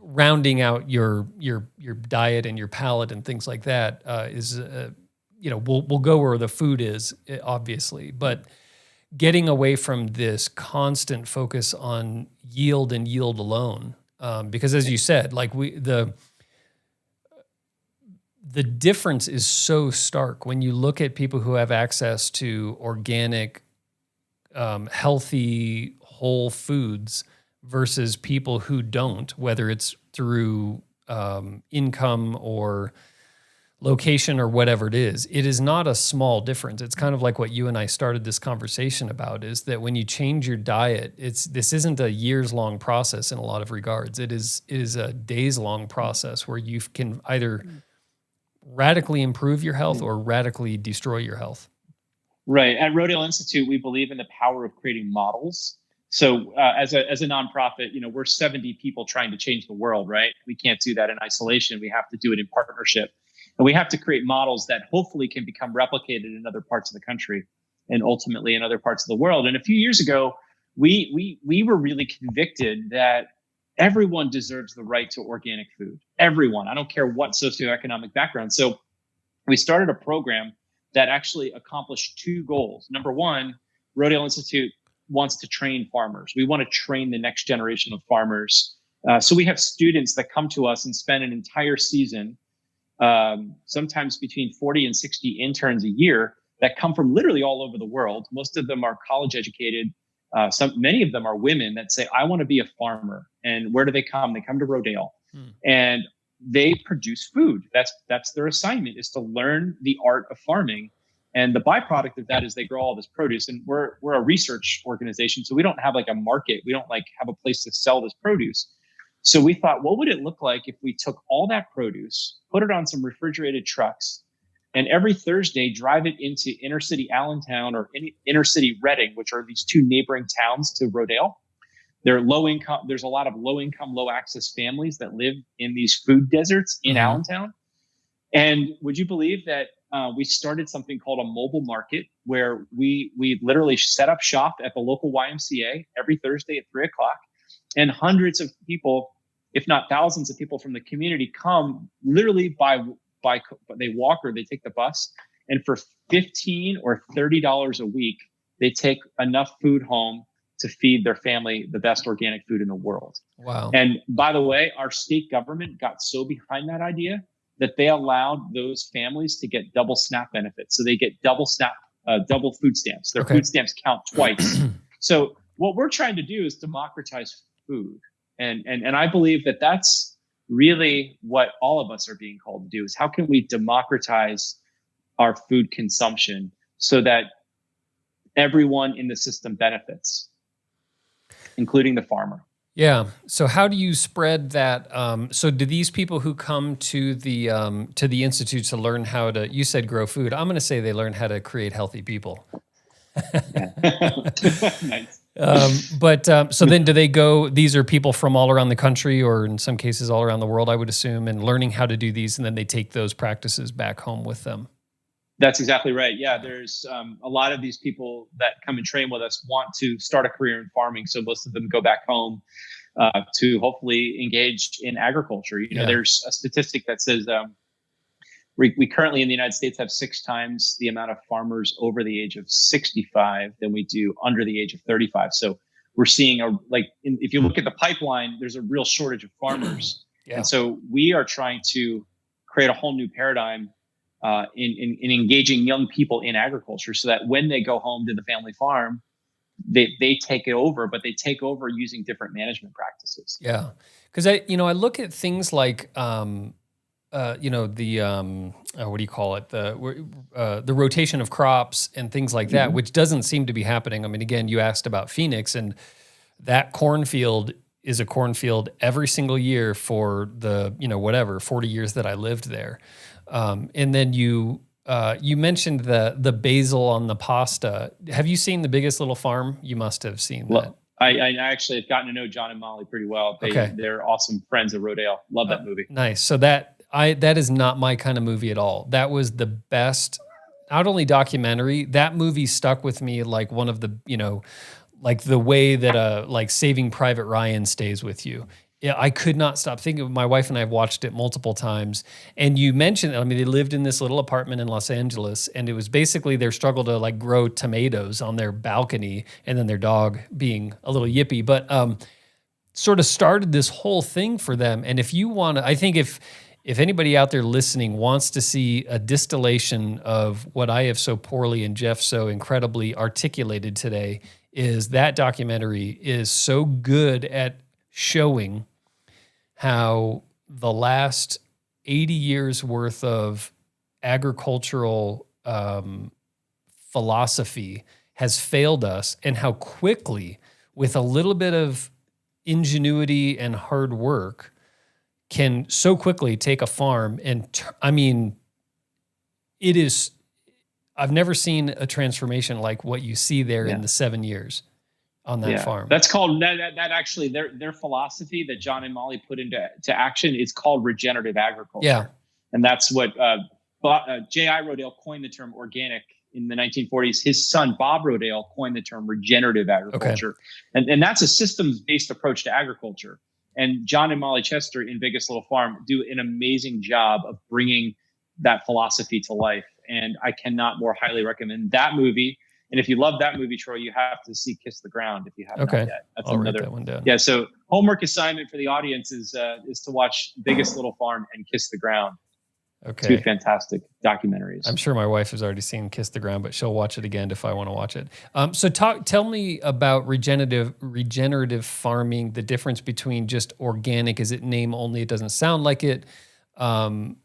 rounding out your diet and your palate and things like that is, we'll go where the food is, obviously, but getting away from this constant focus on yield and yield alone, because as you said, like the difference is so stark when you look at people who have access to organic, healthy, whole foods versus people who don't, whether it's through income or location or whatever it is. It is not a small difference. It's kind of like what you and I started this conversation about, is that when you change your diet, this isn't a years-long process in a lot of regards. It is a days-long process where you can either radically improve your health or radically destroy your health. Right. At Rodale Institute, we believe in the power of creating models. So as a nonprofit, we're 70 people trying to change the world, right? We can't do that in isolation. We have to do it in partnership. And we have to create models that hopefully can become replicated in other parts of the country and ultimately in other parts of the world. And a few years ago, we were really convicted that everyone deserves the right to organic food. Everyone. I don't care what socioeconomic background. So we started a program that actually accomplished two goals. Number one, Rodale Institute wants to train farmers. We want to train the next generation of farmers. So we have students that come to us and spend an entire season sometimes between 40 and 60 interns a year that come from literally all over the world. Most of them are college educated. Many of them are women that say, I want to be a farmer. And where do they come? They come to Rodale and they produce food. That's their assignment, is to learn the art of farming. And the byproduct of that is they grow all this produce. And we're a research organization, so we don't have like a market. We don't like have a place to sell this produce. So we thought, what would it look like if we took all that produce, put it on some refrigerated trucks, and every Thursday drive it into inner city Allentown or inner city Reading, which are these two neighboring towns to Rodale. They're low income. There's a lot of low income, low access families that live in these food deserts in Allentown. And would you believe that we started something called a mobile market, where we literally set up shop at the local YMCA every Thursday at 3:00, and hundreds of people, if not thousands of people from the community, come literally they walk or they take the bus, and for $15 or $30 a week, they take enough food home to feed their family the best organic food in the world. Wow. And by the way, our state government got so behind that idea that they allowed those families to get double SNAP benefits. So they get double food stamps. Their food stamps count twice. So what we're trying to do is democratize food. And I believe that that's really what all of us are being called to do, is how can we democratize our food consumption so that everyone in the system benefits, including the farmer. Yeah. So how do you spread that? So do these people who come to the Institute to learn how to, you said grow food, I'm going to say they learn how to create healthy people. Nice. So then do they go, these are people from all around the country, or in some cases all around the world, I would assume, and learning how to do these, and then they take those practices back home with them? That's exactly right. Yeah, there's a lot of these people that come and train with us want to start a career in farming. So most of them go back home to hopefully engage in agriculture. There's a statistic that says we currently in the United States have 6 times the amount of farmers over the age of 65 than we do under the age of 35. So we're seeing if you look at the pipeline, there's a real shortage of farmers. Yeah. And so we are trying to create a whole new paradigm in engaging young people in agriculture, so that when they go home to the family farm, they take it over, but they take over using different management practices. Yeah. Because I look at things like, what do you call it? The rotation of crops and things like that, which doesn't seem to be happening. I mean, again, you asked about Phoenix, and that cornfield is a cornfield every single year for the, 40 years that I lived there. And then you mentioned the basil on the pasta. Have you seen The Biggest Little Farm? You must have seen that. I actually have gotten to know John and Molly pretty well. They're awesome friends at Rodale. Love that movie. Nice. So that is not my kind of movie at all. That was the best, not only documentary, that movie stuck with me like one of the, like the way that Saving Private Ryan stays with you. Yeah, I could not stop thinking of. My wife and I have watched it multiple times. And you mentioned, they lived in this little apartment in Los Angeles, and it was basically their struggle to grow tomatoes on their balcony, and then their dog being a little yippy, but sort of started this whole thing for them. And if you want to, I think if anybody out there listening wants to see a distillation of what I have so poorly and Jeff so incredibly articulated today, is that documentary is so good at showing how the last 80 years worth of agricultural philosophy has failed us, and how quickly, with a little bit of ingenuity and hard work, can so quickly take a farm and, it is, I've never seen a transformation like what you see there in the 7 years on that farm. That's called, that actually, their philosophy that John and Molly put into action is called regenerative agriculture. Yeah. And that's what J.I. Rodale coined the term organic in the 1940s. His son, Bob Rodale, coined the term regenerative agriculture. Okay. And that's a systems-based approach to agriculture. And John and Molly Chester in Biggest Little Farm do an amazing job of bringing that philosophy to life. And I cannot more highly recommend that movie. And if you love that movie, Troy, you have to see Kiss the Ground if you haven't yet. That's I'll write that one down. Yeah. So homework assignment for the audience is to watch Biggest Little Farm and Kiss the Ground. Okay. 2 fantastic documentaries. I'm sure my wife has already seen Kiss the Ground, but she'll watch it again if I want to watch it. So tell me about regenerative farming, the difference between just organic, is it name only, it doesn't sound like it, and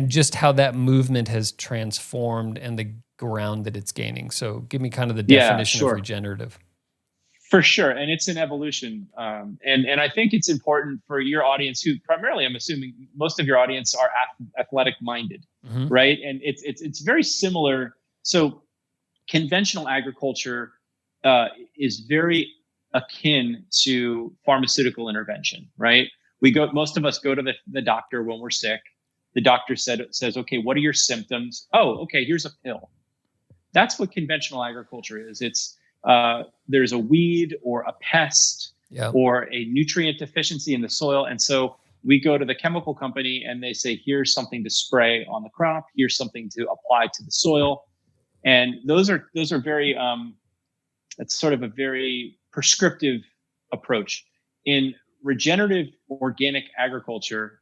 just how that movement has transformed and the ground that it's gaining. So give me kind of the definition of regenerative. For sure. And it's an evolution. And I think it's important for your audience, who primarily, I'm assuming most of your audience are athletic minded, right? And it's very similar. So conventional agriculture is very akin to pharmaceutical intervention, right? Most of us go to the doctor when we're sick. The doctor says, okay, what are your symptoms? Oh, okay, here's a pill. That's what conventional agriculture is. It's there's a weed or a pest or a nutrient deficiency in the soil. And so we go to the chemical company and they say, here's something to spray on the crop. Here's something to apply to the soil. And those are very, it's sort of a very prescriptive approach. In regenerative organic agriculture,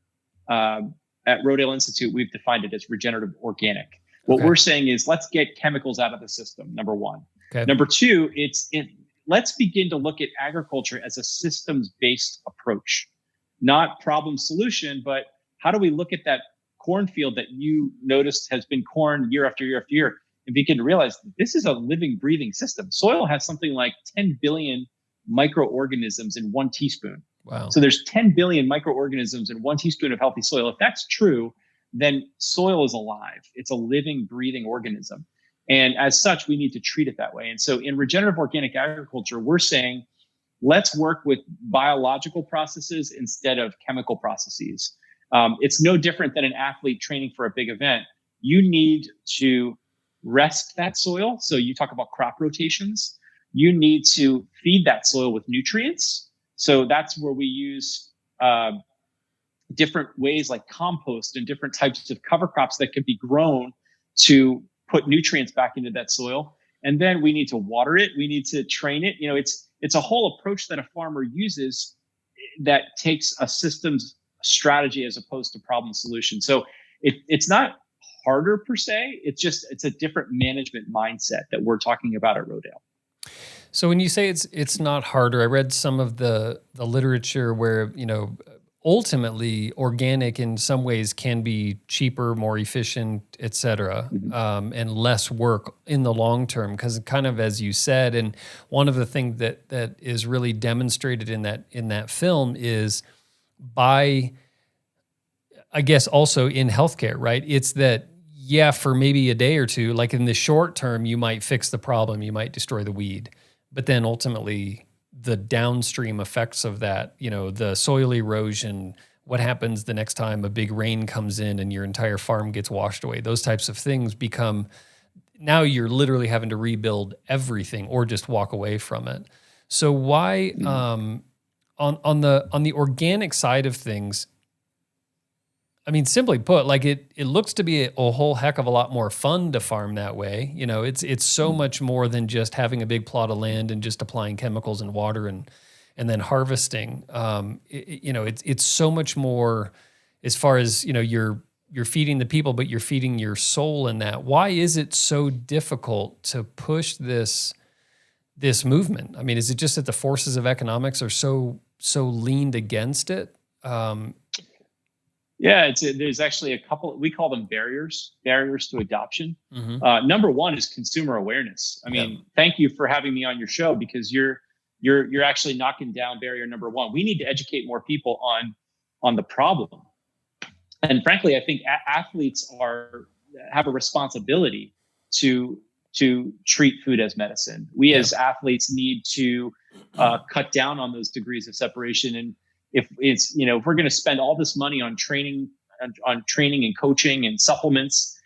at Rodale Institute, we've defined it as regenerative organic. What we're saying is, let's get chemicals out of the system, number one. Number two, let's begin to look at agriculture as a systems-based approach, not problem solution, but how do we look at that cornfield that you noticed has been corn year after year after year and begin to realize that this is a living, breathing system. Soil has something like 10 billion microorganisms in 1 teaspoon. Wow. So there's 10 billion microorganisms in 1 teaspoon of healthy soil. If that's true, then soil is alive. It's a living, breathing organism. And as such, we need to treat it that way. And so in regenerative organic agriculture, we're saying, let's work with biological processes instead of chemical processes. It's no different than an athlete training for a big event. You need to rest that soil. So you talk about crop rotations. You need to feed that soil with nutrients. So that's where we use different ways like compost and different types of cover crops that can be grown to put nutrients back into that soil. And then we need to water it. We need to train it. You know, it's a whole approach that a farmer uses that takes a systems strategy as opposed to problem solution. So it's not harder per se. It's a different management mindset that we're talking about at Rodale. So when you say it's not harder, I read some of the literature where, you know, ultimately organic in some ways can be cheaper, more efficient, et cetera, and less work in the long term, because kind of as you said, and one of the things that is really demonstrated in that film is by, I guess also in healthcare, right? It's that, yeah, for maybe a day or two, like in the short term, you might fix the problem, you might destroy the weed, but then ultimately the downstream effects of that, you know, the soil erosion, what happens the next time a big rain comes in and your entire farm gets washed away, those types of things become, now you're literally having to rebuild everything or just walk away from it. So why, on the organic side of things, I mean, simply put, like it looks to be a whole heck of a lot more fun to farm that way. You know, it's so much more than just having a big plot of land and just applying chemicals and water and then harvesting. You know, it's so much more as far as, you know, you're feeding the people, but you're feeding your soul in that. Why is it so difficult to push this movement? I mean, is it just that the forces of economics are so leaned against it? Yeah, there's actually a couple, we call them barriers to adoption. Number one is consumer awareness. I mean, thank you for having me on your show, because you're actually knocking down barrier number one. We need to educate more people on the problem. And frankly, I think athletes have a responsibility to treat food as medicine. We as athletes need to cut down on those degrees of separation. And if we're going to spend all this money on training and coaching and supplements,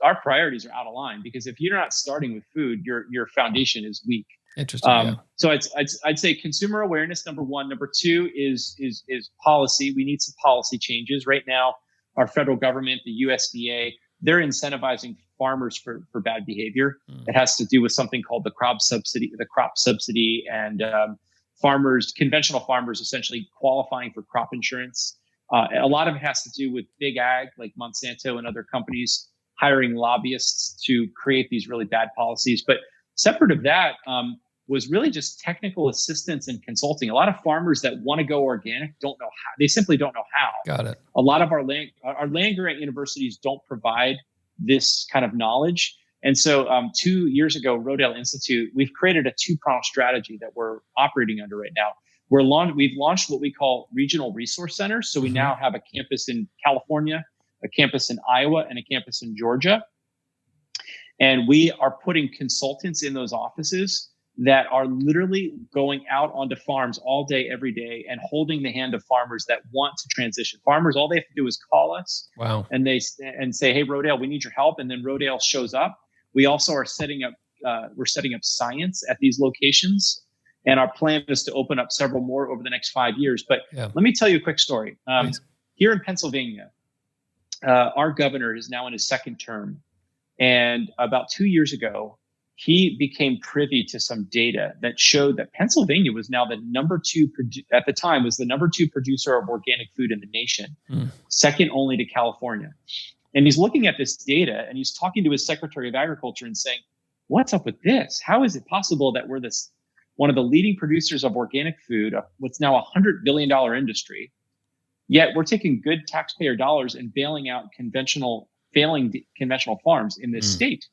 our priorities are out of line, because if you're not starting with food, your foundation is weak. Interesting. So I'd say consumer awareness, number one. Number two is policy. We need some policy changes right now. Our federal government, the USDA, they're incentivizing farmers for bad behavior. It has to do with something called the crop subsidy, and conventional farmers essentially qualifying for crop insurance. A lot of it has to do with big ag, like Monsanto and other companies hiring lobbyists to create these really bad policies. But separate of that, was really just technical assistance and consulting. A lot of farmers that want to go organic don't know how. They simply don't know how. Got it. A lot of our land grant universities don't provide this kind of knowledge. And so 2 years ago, Rodale Institute, we've created a two-pronged strategy that we're operating under right now. We've launched what we call regional resource centers. So we now have a campus in California, a campus in Iowa, and a campus in Georgia. And we are putting consultants in those offices that are literally going out onto farms all day, every day, and holding the hand of farmers that want to transition. Farmers, all they have to do is call us. Wow. And say, hey, Rodale, we need your help. And then Rodale shows up. We also are setting up science at these locations. And our plan is to open up several more over the next 5 years. But let me tell you a quick story. Here in Pennsylvania, our governor is now in his second term. And about 2 years ago, he became privy to some data that showed that Pennsylvania was now the number two, at the time, was the number 2 producer of organic food in the nation, second only to California. And he's looking at this data and he's talking to his Secretary of Agriculture and saying, what's up with this? How is it possible that we're one of the leading producers of organic food, what's now $100 billion industry, yet we're taking good taxpayer dollars and bailing out failing conventional farms in this state?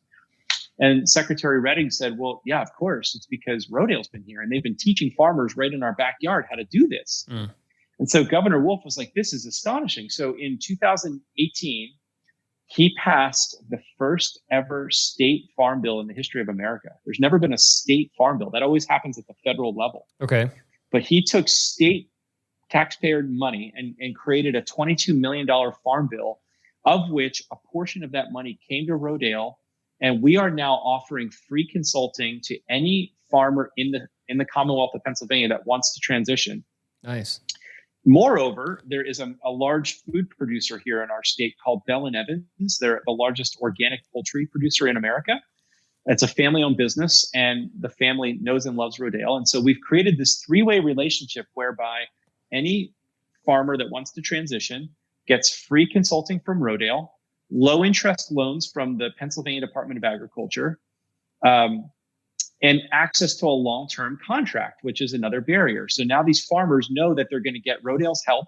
And Secretary Redding said, well, yeah, of course. It's because Rodale's been here and they've been teaching farmers right in our backyard how to do this. And so Governor Wolf was like, this is astonishing. So in 2018, he passed the first ever state farm bill in the history of America. There's never been a state farm bill. That always happens at the federal level. Okay. But he took state taxpayer money and created a $22 million farm bill, of which a portion of that money came to Rodale. And we are now offering free consulting to any farmer in the Commonwealth of Pennsylvania that wants to transition. Nice. Moreover, there is a large food producer here in our state called Bell & Evans. They're the largest organic poultry producer in America. It's a family-owned business, and the family knows and loves Rodale. And so we've created this three-way relationship whereby any farmer that wants to transition gets free consulting from Rodale, low interest loans from the Pennsylvania Department of Agriculture, and access to a long-term contract, which is another barrier. So now these farmers know that they're going to get Rodale's help,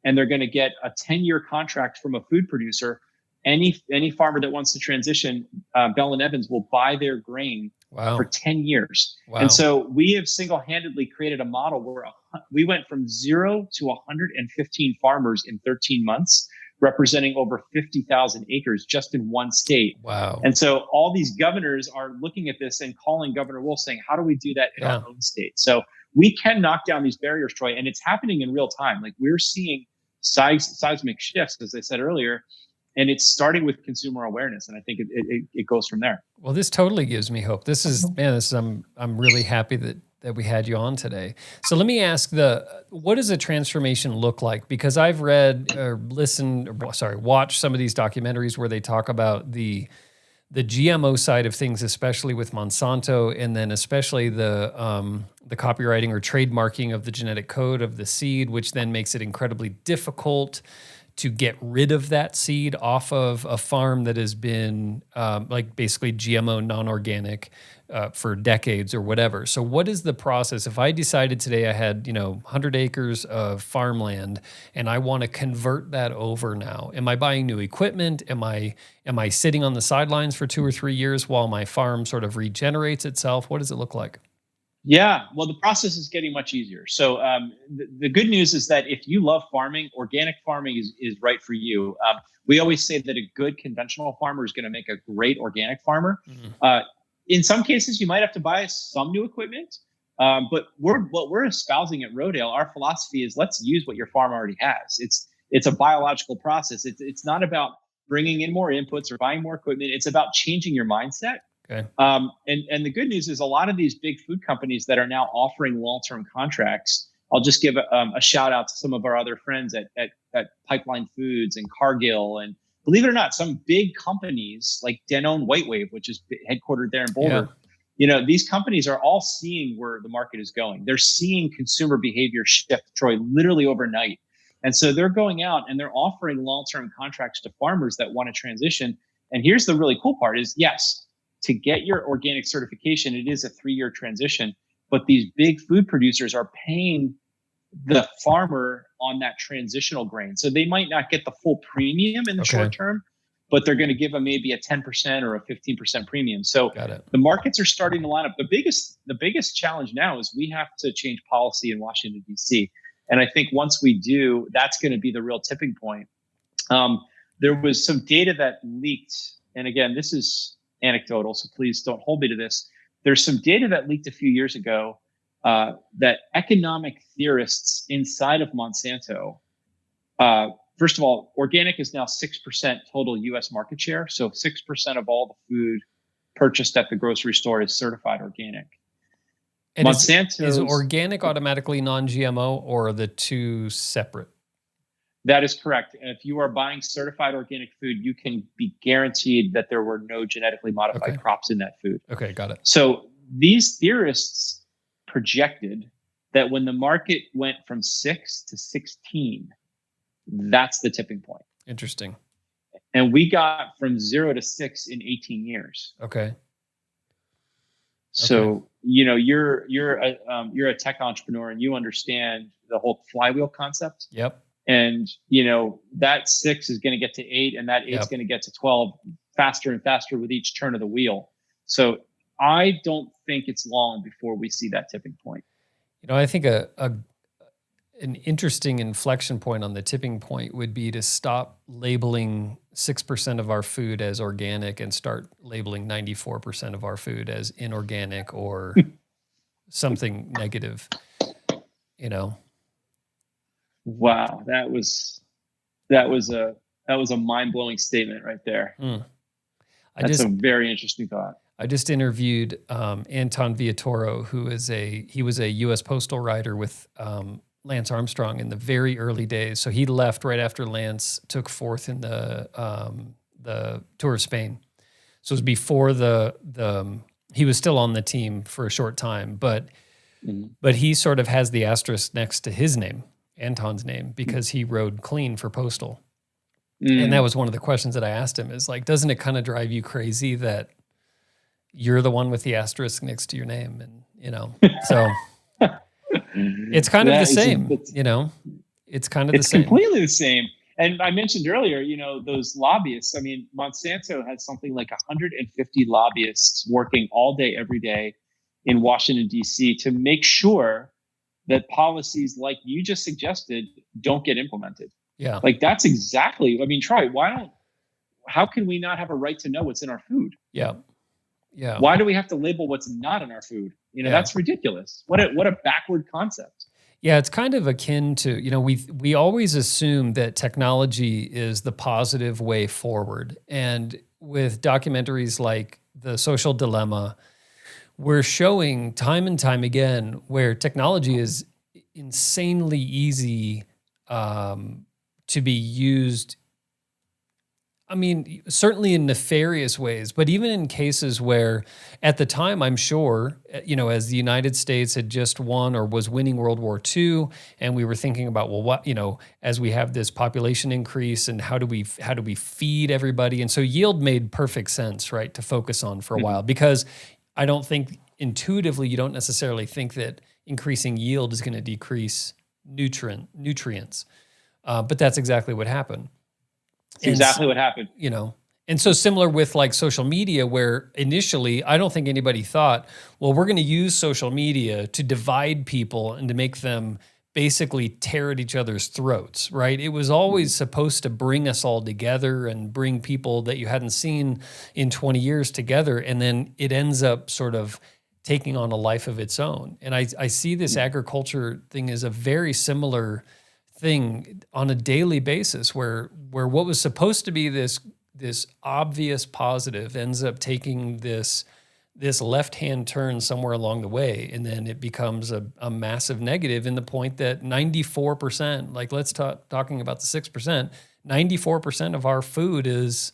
and they're going to get a 10-year contract from a food producer. Any farmer that wants to transition, Bell & Evans will buy their grain for 10 years. Wow. And so we have single-handedly created a model where we went from 0 to 115 farmers in 13 months, representing over 50,000 acres just in one state. Wow. And so all these governors are looking at this and calling Governor Wolf saying, how do we do that in our own state? So we can knock down these barriers, Troy, and it's happening in real time. Like we're seeing seismic shifts, as I said earlier, and it's starting with consumer awareness. And I think it goes from there. Well, this totally gives me hope. I'm really happy that we had you on today. So let me ask what does a transformation look like? Because I've read or watched some of these documentaries where they talk about the GMO side of things, especially with Monsanto, and then especially the copywriting or trademarking of the genetic code of the seed, which then makes it incredibly difficult to get rid of that seed off of a farm that has been basically GMO non-organic for decades or whatever. So what is the process? If I decided today I had, 100 acres of farmland and I want to convert that over now, am I buying new equipment? Am I sitting on the sidelines for 2 or 3 years while my farm sort of regenerates itself? What does it look like? Yeah, well, the process is getting much easier. So the good news is that if you love farming, organic farming is right for you. We always say that a good conventional farmer is going to make a great organic farmer. Mm-hmm. In some cases, you might have to buy some new equipment. But what we're espousing at Rodale, our philosophy is let's use what your farm already has. It's a biological process. It's not about bringing in more inputs or buying more equipment. It's about changing your mindset. Okay. And the good news is a lot of these big food companies that are now offering long-term contracts. I'll just give a shout out to some of our other friends at Pipeline Foods and Cargill, and believe it or not, some big companies like Danone White Wave, which is headquartered there in Boulder. Yeah. These companies are all seeing where the market is going. They're seeing consumer behavior shift, Troy, literally overnight. And so they're going out and they're offering long-term contracts to farmers that want to transition. And here's the really cool part is, yes, to get your organic certification, it is a 3-year transition, but these big food producers are paying the farmer on that transitional grain. So they might not get the full premium in the short term, but they're going to give them maybe a 10% or a 15% premium. So the markets are starting to line up. The biggest challenge now is we have to change policy in Washington, D.C. And I think once we do, that's going to be the real tipping point. There was some data that leaked. And again, this is anecdotal, so please don't hold me to this. There's some data that leaked a few years ago that economic theorists inside of Monsanto, first of all, organic is now 6% total U.S. market share. So 6% of all the food purchased at the grocery store is certified organic. And is organic automatically non-GMO, or are the two separate? That is correct. And if you are buying certified organic food, you can be guaranteed that there were no genetically modified crops in that food. Okay, got it. So these theorists projected that when the market went from 6 to 16, that's the tipping point. Interesting. And we got from 0 to 6 in 18 years. Okay. So, you're a tech entrepreneur and you understand the whole flywheel concept. Yep. And, that 6 is going to get to 8 and that 8 is going to get to 12 faster and faster with each turn of the wheel. So I don't think it's long before we see that tipping point. I think an interesting inflection point on the tipping point would be to stop labeling 6% of our food as organic and start labeling 94% of our food as inorganic or something negative, Wow, that was a mind-blowing statement right there. That's a very interesting thought. I just interviewed Anton Viatoro, who was a U.S. postal writer with Lance Armstrong in the very early days. So he left right after Lance took fourth in the Tour of Spain. So it was before he was still on the team for a short time, but he sort of has the asterisk next to his name, Anton's name, because he rode clean for postal. And that was one of the questions that I asked him is like, doesn't it kind of drive you crazy that you're the one with the asterisk next to your name? And, so it's kind of the same, it's kind of the same. It's completely the same. And I mentioned earlier, those lobbyists, I mean, Monsanto has something like 150 lobbyists working all day, every day in Washington, D.C. to make sure that policies like you just suggested don't get implemented. Yeah. Like that's exactly, Troy, how can we not have a right to know what's in our food? Yeah. Yeah. Why do we have to label what's not in our food? That's ridiculous. What a backward concept. Yeah, it's kind of akin to, we always assume that technology is the positive way forward. And with documentaries like The Social Dilemma, we're showing time and time again where technology is insanely easy to be used. Certainly in nefarious ways, but even in cases where at the time, I'm sure, as the United States had just won or was winning World War II, and we were thinking about, well, what, as we have this population increase and how do we feed everybody? And so yield made perfect sense, right, to focus on for a while, because I don't think intuitively, you don't necessarily think that increasing yield is going to decrease nutrients. But that's exactly what happened. It's exactly what happened. And so similar with like social media, where initially I don't think anybody thought, well, we're going to use social media to divide people and to make them basically tear at each other's throats, right? It was always supposed to bring us all together and bring people that you hadn't seen in 20 years together. And then it ends up sort of taking on a life of its own. And I see this agriculture thing as a very similar thing on a daily basis, where what was supposed to be this obvious positive ends up taking this left-hand turn somewhere along the way, and then it becomes a massive negative, in the point that 94%, like let's talking about the 6%, 94% of our food is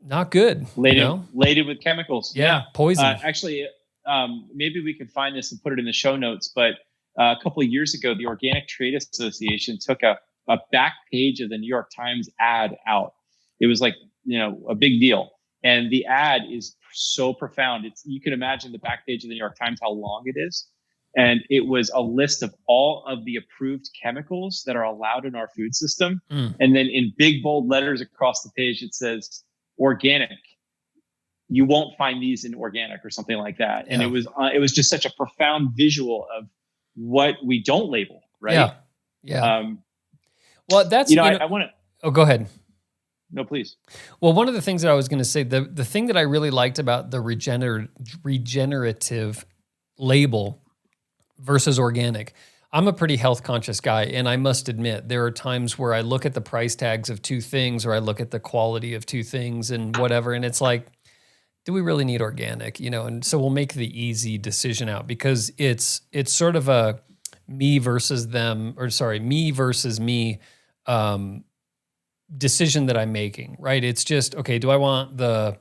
not good. Laden with chemicals. Yeah, poison. Actually, maybe we could find this and put it in the show notes, but a couple of years ago, the Organic Trade Association took a back page of the New York Times ad out. It was like, a big deal. And the ad is so profound. You can imagine the back page of the New York Times, how long it is. And it was a list of all of the approved chemicals that are allowed in our food system. And then in big, bold letters across the page, it says organic. You won't find these in organic or something like that. And it was just such a profound visual of what we don't label, right? Yeah. Well, that's, I want to. Oh, go ahead. No, please. Well, one of the things that I was going to say, the thing that I really liked about the regenerative label versus organic, I'm a pretty health conscious guy, and I must admit there are times where I look at the price tags of two things, or I look at the quality of two things and whatever, and it's like, do we really need organic? And so we'll make the easy decision out, because it's sort of a me versus me decision that I'm making, right? It's just, okay, do I want the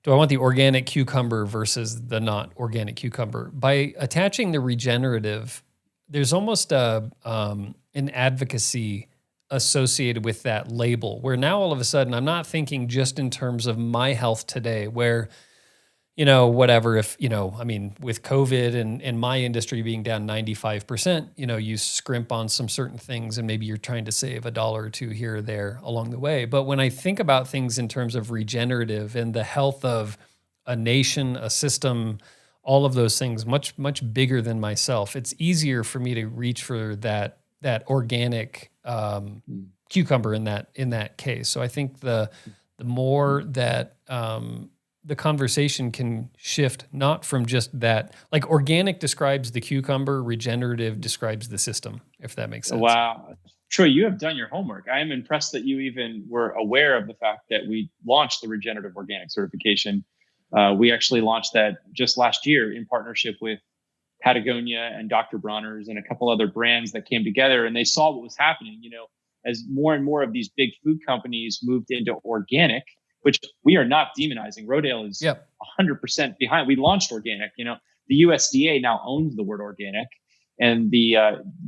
organic cucumber versus the not organic cucumber? By attaching the regenerative, there's almost an advocacy associated with that label, where now all of a sudden I'm not thinking just in terms of my health today, where, whatever, if, with COVID and my industry being down 95%, you scrimp on some certain things and maybe you're trying to save $1 or $2 here or there along the way. But when I think about things in terms of regenerative and the health of a nation, a system, all of those things, much, much bigger than myself, it's easier for me to reach for that organic cucumber in that case. So I think the more that the conversation can shift, not from just that, like organic describes the cucumber, regenerative describes the system, if that makes sense. Wow. Troy, you have done your homework. I am impressed that you even were aware of the fact that we launched the Regenerative Organic certification. We actually launched that just last year in partnership with Patagonia and Dr. Bronner's and a couple other brands that came together, and they saw what was happening. As more and more of these big food companies moved into organic, which we are not demonizing. Rodale is 100% behind. We launched organic. The USDA now owns the word organic, and the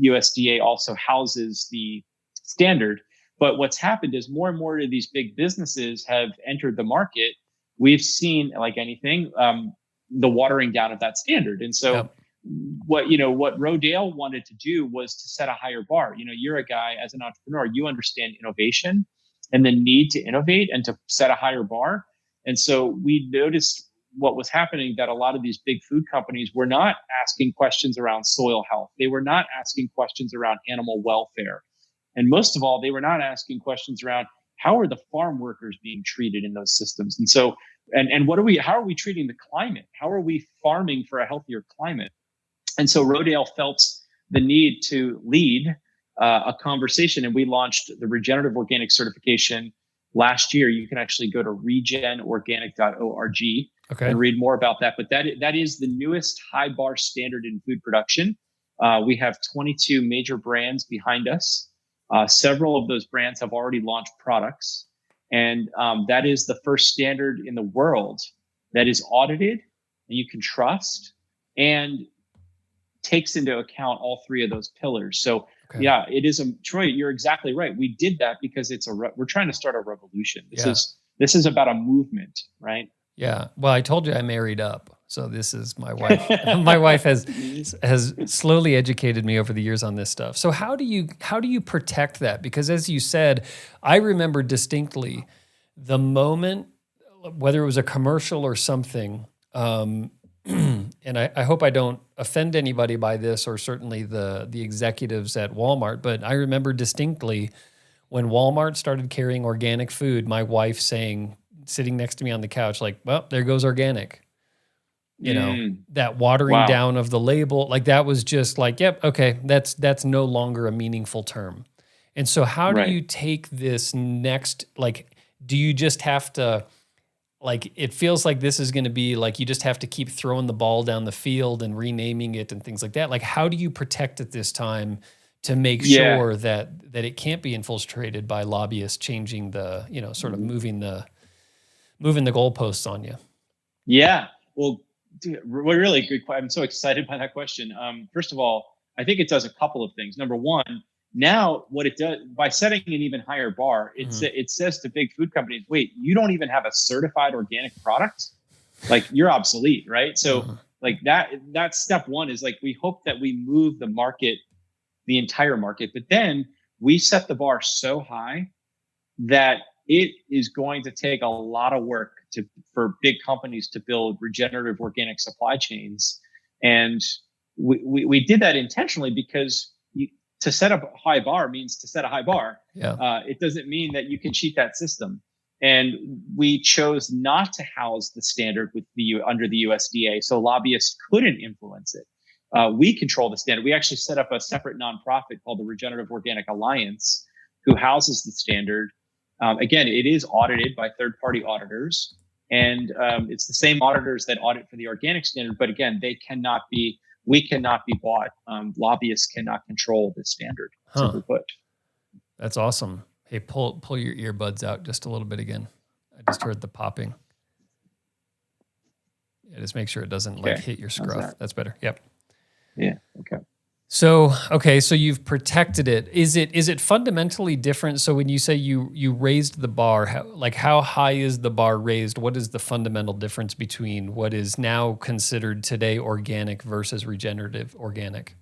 USDA also houses the standard. But what's happened is more and more of these big businesses have entered the market. We've seen, like anything, the watering down of that standard. And so what Rodale wanted to do was to set a higher bar. You're a guy, as an entrepreneur, you understand innovation and the need to innovate and to set a higher bar. And so we noticed what was happening, that a lot of these big food companies were not asking questions around soil health. They were not asking questions around animal welfare. And most of all, they were not asking questions around how are the farm workers being treated in those systems. And so, how are we treating the climate? How are we farming for a healthier climate? And so Rodale felt the need to lead a conversation, and we launched the Regenerative Organic certification last year. You can actually go to regenorganic.org and read more about that. But that is the newest high bar standard in food production. We have 22 major brands behind us. Several of those brands have already launched products. And that is the first standard in the world that is audited and you can trust and takes into account all three of those pillars. So it is Troy, you're exactly right. We did that because we're trying to start a revolution. This is about a movement, right? Yeah. Well, I told you I married up. So this is my wife. My wife has slowly educated me over the years on this stuff. So how do you protect that? Because as you said, I remember distinctly the moment, whether it was a commercial or something, and I hope I don't offend anybody by this, or certainly the executives at Walmart, but I remember distinctly when Walmart started carrying organic food, my wife saying, sitting next to me on the couch, like, well, there goes organic. That watering down of the label, like that was just like, yep, okay, that's no longer a meaningful term. And so how do you take this next, like, do you just have to, like, it feels like this is going to be like, you just have to keep throwing the ball down the field and renaming it and things like that. Like, how do you protect it this time to make sure that it can't be infiltrated by lobbyists changing the, sort of moving the goalposts on you? Yeah. Well, dude, really good. I'm so excited by that question. First of all, I think it does a couple of things. Number one, now what it does by setting an even higher bar, it says to big food companies, wait, you don't even have a certified organic product? Like, you're obsolete, right? So like that's step one, is like, we hope that we move the market, the entire market, but then we set the bar so high that it is going to take a lot of work for big companies to build regenerative organic supply chains. And we did that intentionally, because to set up a high bar means to set a high bar. It doesn't mean that you can cheat that system. And we chose not to house the standard under the USDA, so lobbyists couldn't influence it. We control the standard. We actually set up a separate nonprofit called the Regenerative Organic Alliance, who houses the standard. Again, it is audited by third-party auditors, and it's the same auditors that audit for the organic standard. But again, we cannot be bought. Lobbyists cannot control this standard, simply put. That's awesome. Hey, pull your earbuds out just a little bit again. I just heard the popping. Yeah, just make sure it doesn't like hit your scruff. That's better. Yep. Yeah. Okay. So you've protected it. Is it fundamentally different? So when you say you raised the bar, how high is the bar raised? What is the fundamental difference between what is now considered today organic versus regenerative organic?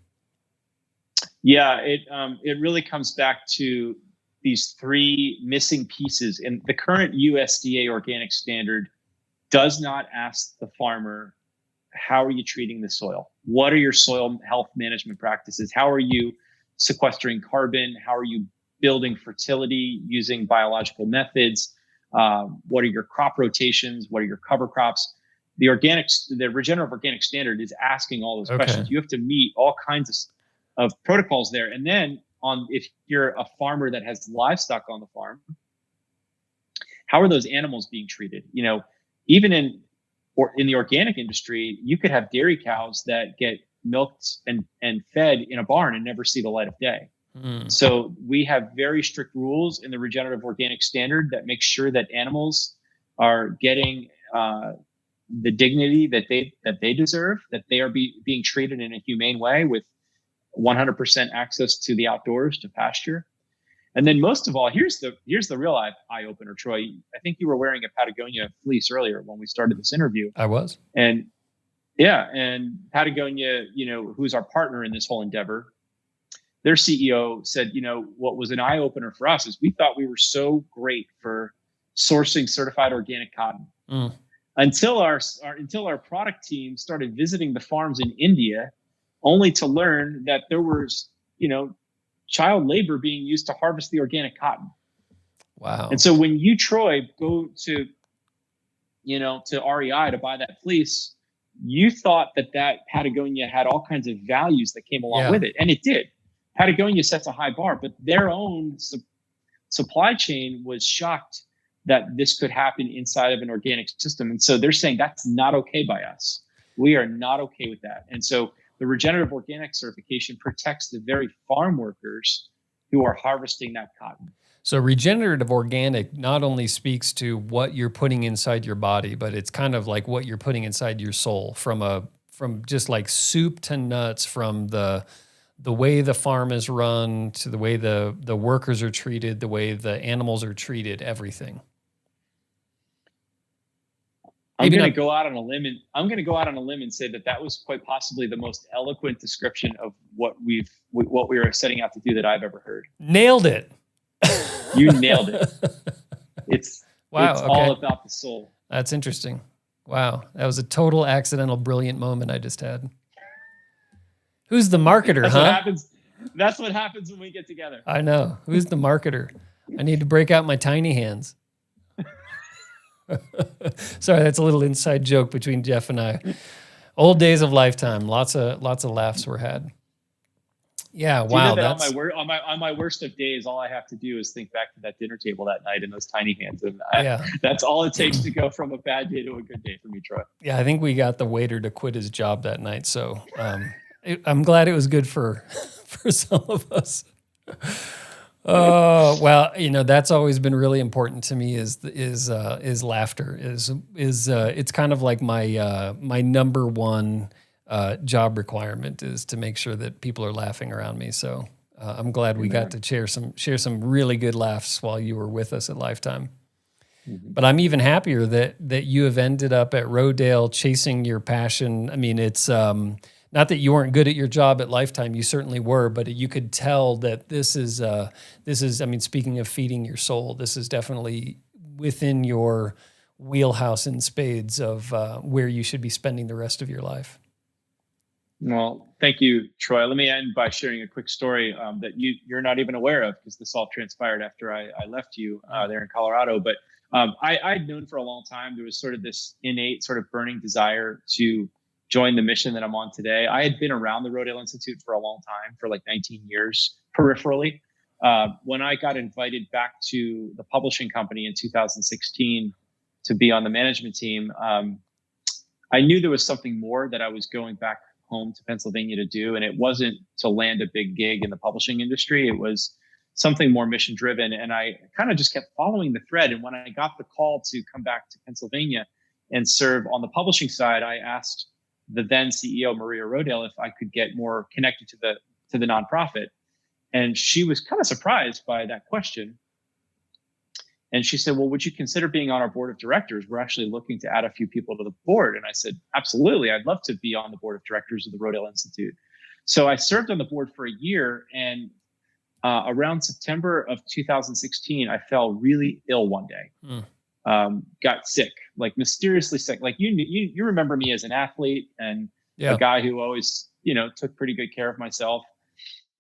Yeah, it really comes back to these three missing pieces. And the current USDA organic standard does not ask the farmer, how are you treating the soil? What are your soil health management practices? How are you sequestering carbon? How are you building fertility using biological methods? What are your crop rotations? What are your cover crops? The regenerative organic standard is asking all those questions. You have to meet all kinds of protocols there. And then if you're a farmer that has livestock on the farm, how are those animals being treated? Even in the organic industry, you could have dairy cows that get milked and fed in a barn and never see the light of day. So we have very strict rules in the regenerative organic standard that make sure that animals are getting the dignity that they deserve, that they are being treated in a humane way with 100% access to the outdoors, to pasture. And then most of all, here's the real eye opener, Troy. I think you were wearing a Patagonia fleece earlier when we started this interview. I was. And Patagonia, who's our partner in this whole endeavor, their CEO said, what was an eye opener for us is we thought we were so great for sourcing certified organic cotton until our product team started visiting the farms in India, only to learn that there was, child labor being used to harvest the organic cotton. Wow. And so when you, Troy, go to REI to buy that fleece, you thought that Patagonia had all kinds of values that came along with it. And it did. Patagonia sets a high bar, but their own supply chain was shocked that this could happen inside of an organic system. And so they're saying that's not okay by us. We are not okay with that. And so the regenerative organic certification protects the very farm workers who are harvesting that cotton. So regenerative organic not only speaks to what you're putting inside your body, but it's kind of like what you're putting inside your soul, from just like soup to nuts, from the way the farm is run to the way the workers are treated, the way the animals are treated, everything. I'm going to go out on a limb and say that was quite possibly the most eloquent description of what we were setting out to do that I've ever heard. Nailed it. You nailed it. It's all about the soul. That's interesting. Wow. That was a total accidental, brilliant moment I just had. Who's the marketer, That's what happens when we get together. I know. Who's the marketer? I need to break out my tiny hands. Sorry, that's a little inside joke between Jeff and I. Old days of Lifetime. Lots of laughs were had. Yeah, wow. That on my worst of days, all I have to do is think back to that dinner table that night and those tiny hands, and that's all it takes to go from a bad day to a good day for me, Troy. Yeah, I think we got the waiter to quit his job that night, so I'm glad it was good for some of us. Oh, well, that's always been really important to me is laughter is it's kind of like my number one job requirement is to make sure that people are laughing around me. So I'm glad we got to share some really good laughs while you were with us at Lifetime. But I'm even happier that you have ended up at Rodale chasing your passion. I mean, it's not that you weren't good at your job at Lifetime, you certainly were, but you could tell that this is, I mean, speaking of feeding your soul, this is definitely within your wheelhouse in spades of where you should be spending the rest of your life. Well, thank you, Troy. Let me end by sharing a quick story that you're not even aware of, because this all transpired after I left you there in Colorado. But I'd known for a long time there was sort of this innate sort of burning desire to join the mission that I'm on today. I had been around the Rodale Institute for a long time, for like 19 years peripherally. When I got invited back to the publishing company in 2016 to be on the management team, I knew there was something more that I was going back home to Pennsylvania to do. And it wasn't to land a big gig in the publishing industry. It was something more mission driven. And I kind of just kept following the thread. And when I got the call to come back to Pennsylvania and serve on the publishing side, I asked the then CEO, Maria Rodale, if I could get more connected to the nonprofit. And she was kind of surprised by that question. And she said, well, would you consider being on our board of directors? We're actually looking to add a few people to the board. And I said, absolutely. I'd love to be on the board of directors of the Rodale Institute. So I served on the board for a year. And around September of 2016, I fell really ill one day. Got sick, like mysteriously sick. Like you remember me as an athlete and a guy who always, took pretty good care of myself.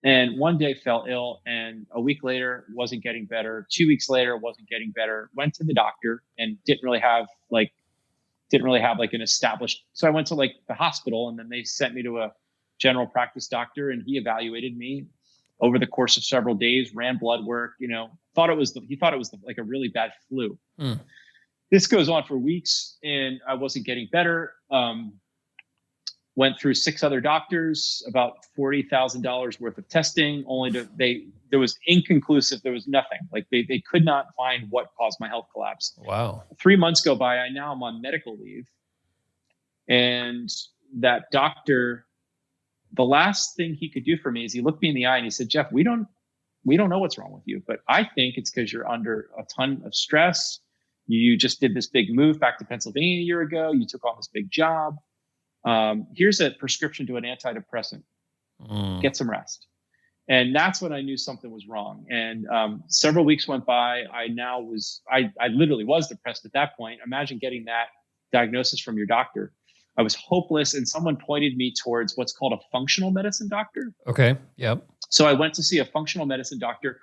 And one day fell ill, and a week later wasn't getting better. 2 weeks later wasn't getting better. Went to the doctor and didn't really have like an established. So I went to like the hospital, and then they sent me to a general practice doctor, and he evaluated me over the course of several days, ran blood work. He thought it was like a really bad flu. This goes on for weeks, and I wasn't getting better. Went through 6 other doctors, about $40,000 worth of testing, there was inconclusive. There was nothing. Like they could not find what caused my health collapse. Wow. 3 months go by. I'm on medical leave. And that doctor, the last thing he could do for me is he looked me in the eye and he said, Jeff, we don't know what's wrong with you, but I think it's because you're under a ton of stress. You just did this big move back to Pennsylvania a year ago. You took on this big job. Here's a prescription to an antidepressant. Get some rest. And that's when I knew something was wrong. And several weeks went by. I literally was depressed at that point. Imagine getting that diagnosis from your doctor. I was hopeless, and someone pointed me towards what's called a functional medicine doctor. Okay. Yep. So I went to see a functional medicine doctor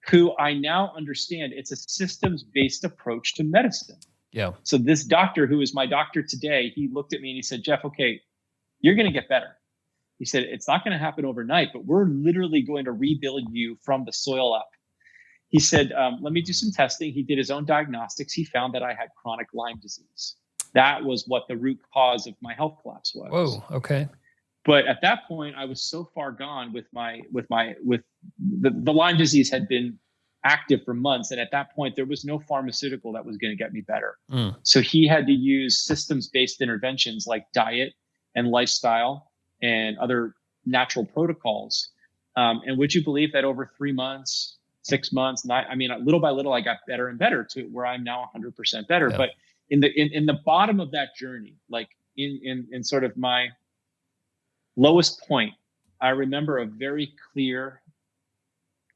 who I now understand it's a systems-based approach to medicine. Yeah. So this doctor, who is my doctor today, he looked at me and he said, Jeff, okay, you're going to get better. He said, it's not going to happen overnight, but we're literally going to rebuild you from the soil up. He said, let me do some testing. He did his own diagnostics. He found that I had chronic Lyme disease. That was what the root cause of my health collapse was. Whoa. Okay. But at that point, I was so far gone with the Lyme disease had been active for months. And at that point, there was no pharmaceutical that was going to get me better. So he had to use systems-based interventions like diet and lifestyle and other natural protocols. And would you believe that over 3 months, 6 months, little by little, I got better and better to where I'm now 100% better. Yeah. But in the bottom of that journey, like in sort of my lowest point, I remember a very clear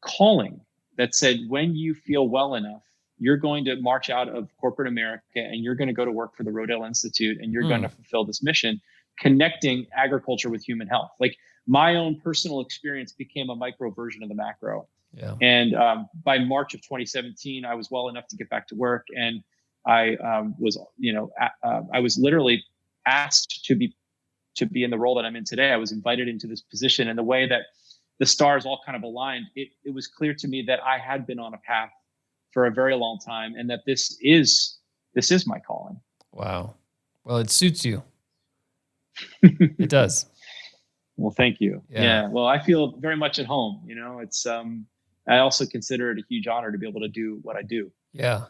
calling that said, when you feel well enough, you're going to march out of corporate America and you're going to go to work for the Rodale Institute, and you're going to fulfill this mission, connecting agriculture with human health. Like my own personal experience became a micro version of the macro. Yeah. And by March of 2017, I was well enough to get back to work, and I was literally asked to be in the role that I'm in today. I was invited into this position, and the way that the stars all kind of aligned, it was clear to me that I had been on a path for a very long time, and that this is my calling. Wow. Well, it suits you. It does. Well, thank you. Yeah. Well, I feel very much at home. It's I also consider it a huge honor to be able to do what I do. Yeah.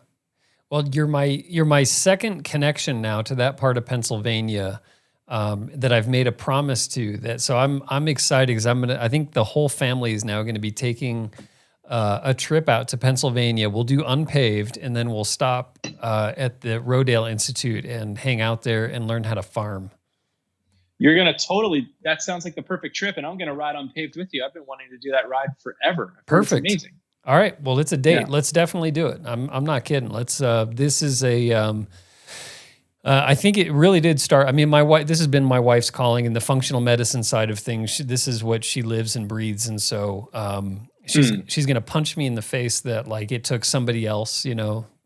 Well, you're my second connection now to that part of Pennsylvania. that I've made a promise to. That so I'm excited because I think the whole family is now going to be taking a trip out to Pennsylvania. We'll do unpaved, and then we'll stop at the Rodale Institute and hang out there and learn how to farm. You're going to that sounds like the perfect trip, and I'm going to ride unpaved with you. I've been wanting to do that ride forever. Perfect. It's amazing. All right. Well, it's a date. Yeah. Let's definitely do it. I'm not kidding. This is a, I think it really did start. I mean, my wife, this has been my wife's calling in the functional medicine side of things. This is what she lives and breathes. And so, she's going to punch me in the face that like it took somebody else,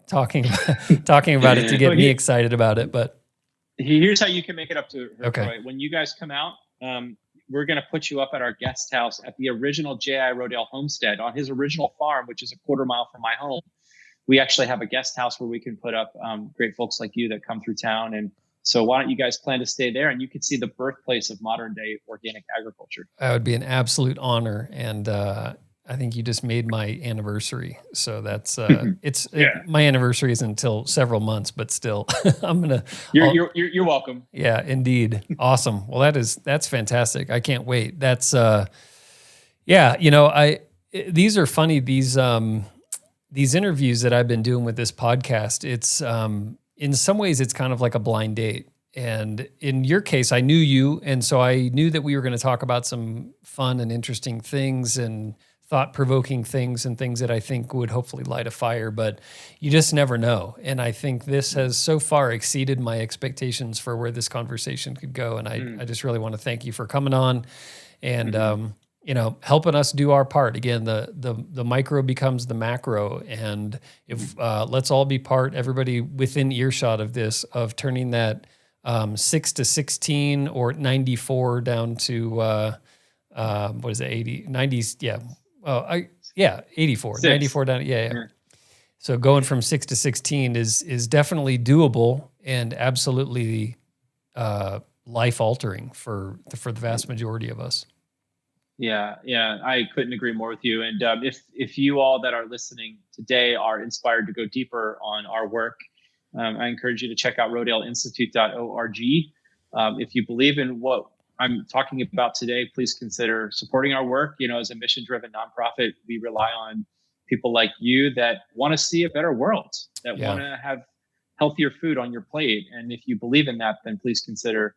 talking about it to get me excited about it. But here's how you can make it up to her. Okay. Troy. When you guys come out, we're going to put you up at our guest house at the original J.I. Rodale homestead on his original farm, which is a quarter mile from my home. We actually have a guest house where we can put up great folks like you that come through town. And so why don't you guys plan to stay there, and you can see the birthplace of modern day organic agriculture. That would be an absolute honor. And I think you just made my anniversary. So that's, my anniversary isn't until several months, but still you're welcome. Yeah, indeed. Awesome. Well, that's fantastic. I can't wait. That's, these are funny. These interviews that I've been doing with this podcast, it's, in some ways it's kind of like a blind date. And in your case, I knew you. And so I knew that we were going to talk about some fun and interesting things and thought-provoking things and things that I think would hopefully light a fire, but you just never know. And I think this has so far exceeded my expectations for where this conversation could go. And I just really want to thank you for coming on and, helping us do our part. Again, the micro becomes the macro. And if let's all be part, everybody within earshot of this, of turning that 6 to 16 or 94 down to, what is it, 80, 90s? Yeah. 84, 6. 94 down. Yeah. So going from 6 to 16 is definitely doable and absolutely life altering for the vast majority of us. Yeah, I couldn't agree more with you. And if you all that are listening today are inspired to go deeper on our work, I encourage you to check out rodaleinstitute.org. If you believe in what I'm talking about today, please consider supporting our work. As a mission-driven nonprofit, we rely on people like you that want to see a better world, that want to have healthier food on your plate. And if you believe in that, then please consider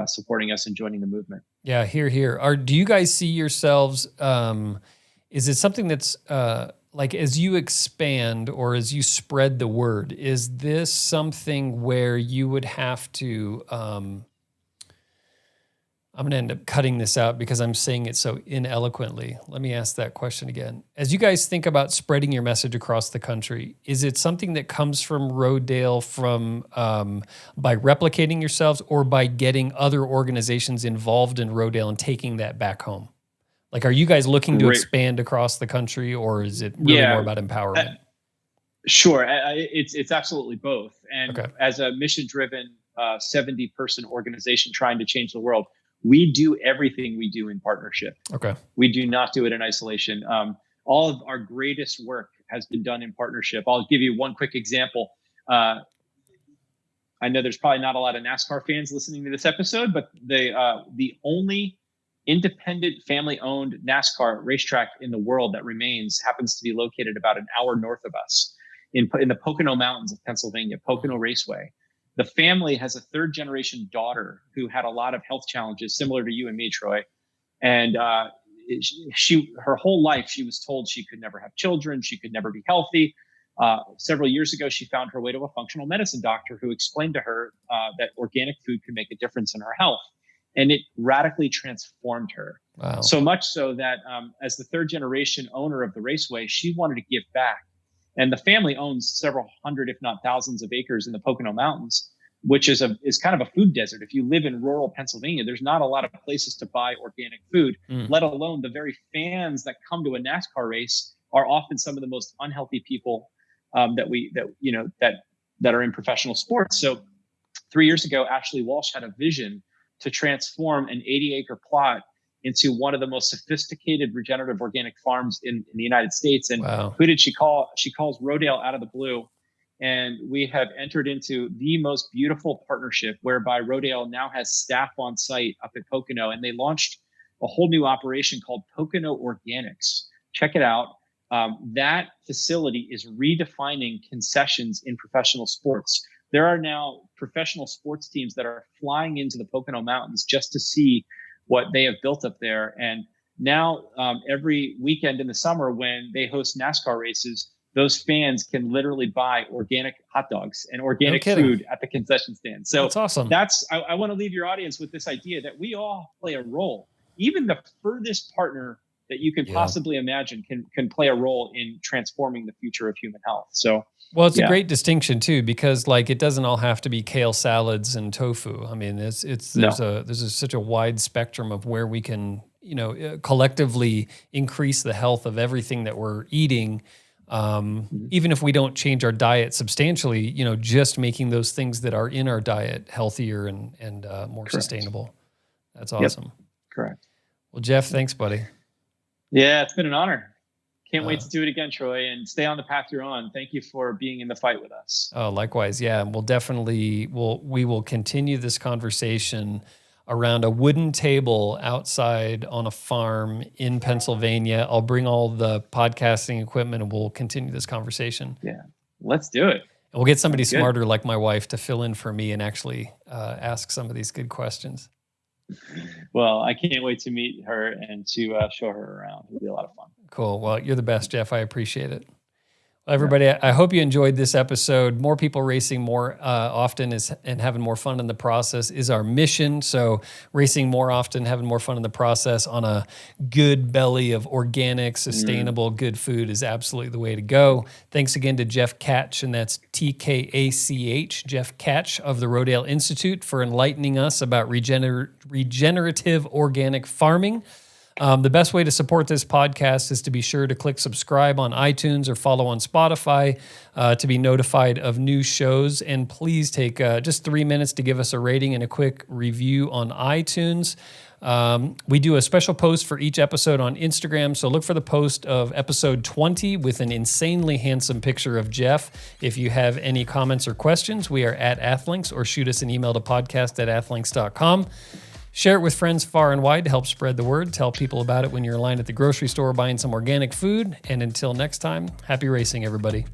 supporting us and joining the movement. Yeah, here. Do you guys see yourselves, is it something that's like as you expand or as you spread the word, is this something where you would have to, I'm going to end up cutting this out because I'm saying it so ineloquently. Let me ask that question again. As you guys think about spreading your message across the country, is it something that comes from Rodale by replicating yourselves or by getting other organizations involved in Rodale and taking that back home? Like, are you guys looking to expand across the country, or is it really more about empowerment? Sure. It's absolutely both. And as a mission-driven 70-person organization trying to change the world, we do everything we do in partnership. Okay. We do not do it in isolation. All of our greatest work has been done in partnership. I'll give you one quick example. I know there's probably not a lot of NASCAR fans listening to this episode, but the only independent family-owned NASCAR racetrack in the world that remains happens to be located about an hour north of us in the Pocono Mountains of Pennsylvania, Pocono Raceway. The family has a third-generation daughter who had a lot of health challenges, similar to you and me, Troy. And her whole life, she was told she could never have children, she could never be healthy. Several years ago, she found her way to a functional medicine doctor who explained to her that organic food could make a difference in her health. And it radically transformed her. Wow. So much so that as the third-generation owner of the raceway, she wanted to give back. And the family owns several hundred, if not thousands of acres in the Pocono Mountains, which is kind of a food desert. If you live in rural Pennsylvania, there's not a lot of places to buy organic food, let alone the very fans that come to a NASCAR race are often some of the most unhealthy people that are in professional sports. So 3 years ago, Ashley Walsh had a vision to transform an 80-acre plot into one of the most sophisticated regenerative organic farms in the United States. And Who did she call? She calls Rodale out of the blue And we have entered into the most beautiful partnership whereby Rodale now has staff on site up at Pocono, and they launched a whole new operation called Pocono Organics. Check it out. That facility is redefining concessions in professional sports. There are now professional sports teams that are flying into the Pocono Mountains just to see what they have built up there. And now every weekend in the summer when they host NASCAR races, those fans can literally buy organic hot dogs and organic food at the concession stand. So that's awesome. I want to leave your audience with this idea that we all play a role. Even the furthest partner that you can possibly imagine can play a role in transforming the future of human health. So, well, it's a great distinction too, because like it doesn't all have to be kale salads and tofu. I mean, there's such a wide spectrum of where we can, collectively increase the health of everything that we're eating. Even if we don't change our diet substantially, just making those things that are in our diet healthier and more sustainable. That's awesome. Yep. Correct. Well, Jeff, thanks, buddy. Yeah, it's been an honor. Can't wait to do it again, Troy, and stay on the path you're on. Thank you for being in the fight with us. Oh, likewise. Yeah. We will continue this conversation around a wooden table outside on a farm in Pennsylvania. I'll bring all the podcasting equipment and we'll continue this conversation. Yeah, let's do it. And we'll get somebody smarter like my wife to fill in for me and actually ask some of these good questions. Well, I can't wait to meet her and to show her around. It'll be a lot of fun. Cool. Well, you're the best, Jeff. I appreciate it. Well, everybody, I hope you enjoyed this episode. More people racing more often and having more fun in the process is our mission. So racing more often, having more fun in the process on a good belly of organic, sustainable, good food is absolutely the way to go. Thanks again to Jeff Tkach, and that's Tkach, Jeff Tkach of the Rodale Institute, for enlightening us about regenerative organic farming. The best way to support this podcast is to be sure to click subscribe on iTunes or follow on Spotify to be notified of new shows. And please take just 3 minutes to give us a rating and a quick review on iTunes. We do a special post for each episode on Instagram, so look for the post of episode 20 with an insanely handsome picture of Jeff. If you have any comments or questions, we are at Athlinks, or shoot us an email to podcast@athlinks.com. Share it with friends far and wide to help spread the word. Tell people about it when you're in line at the grocery store buying some organic food. And until next time, happy racing, everybody.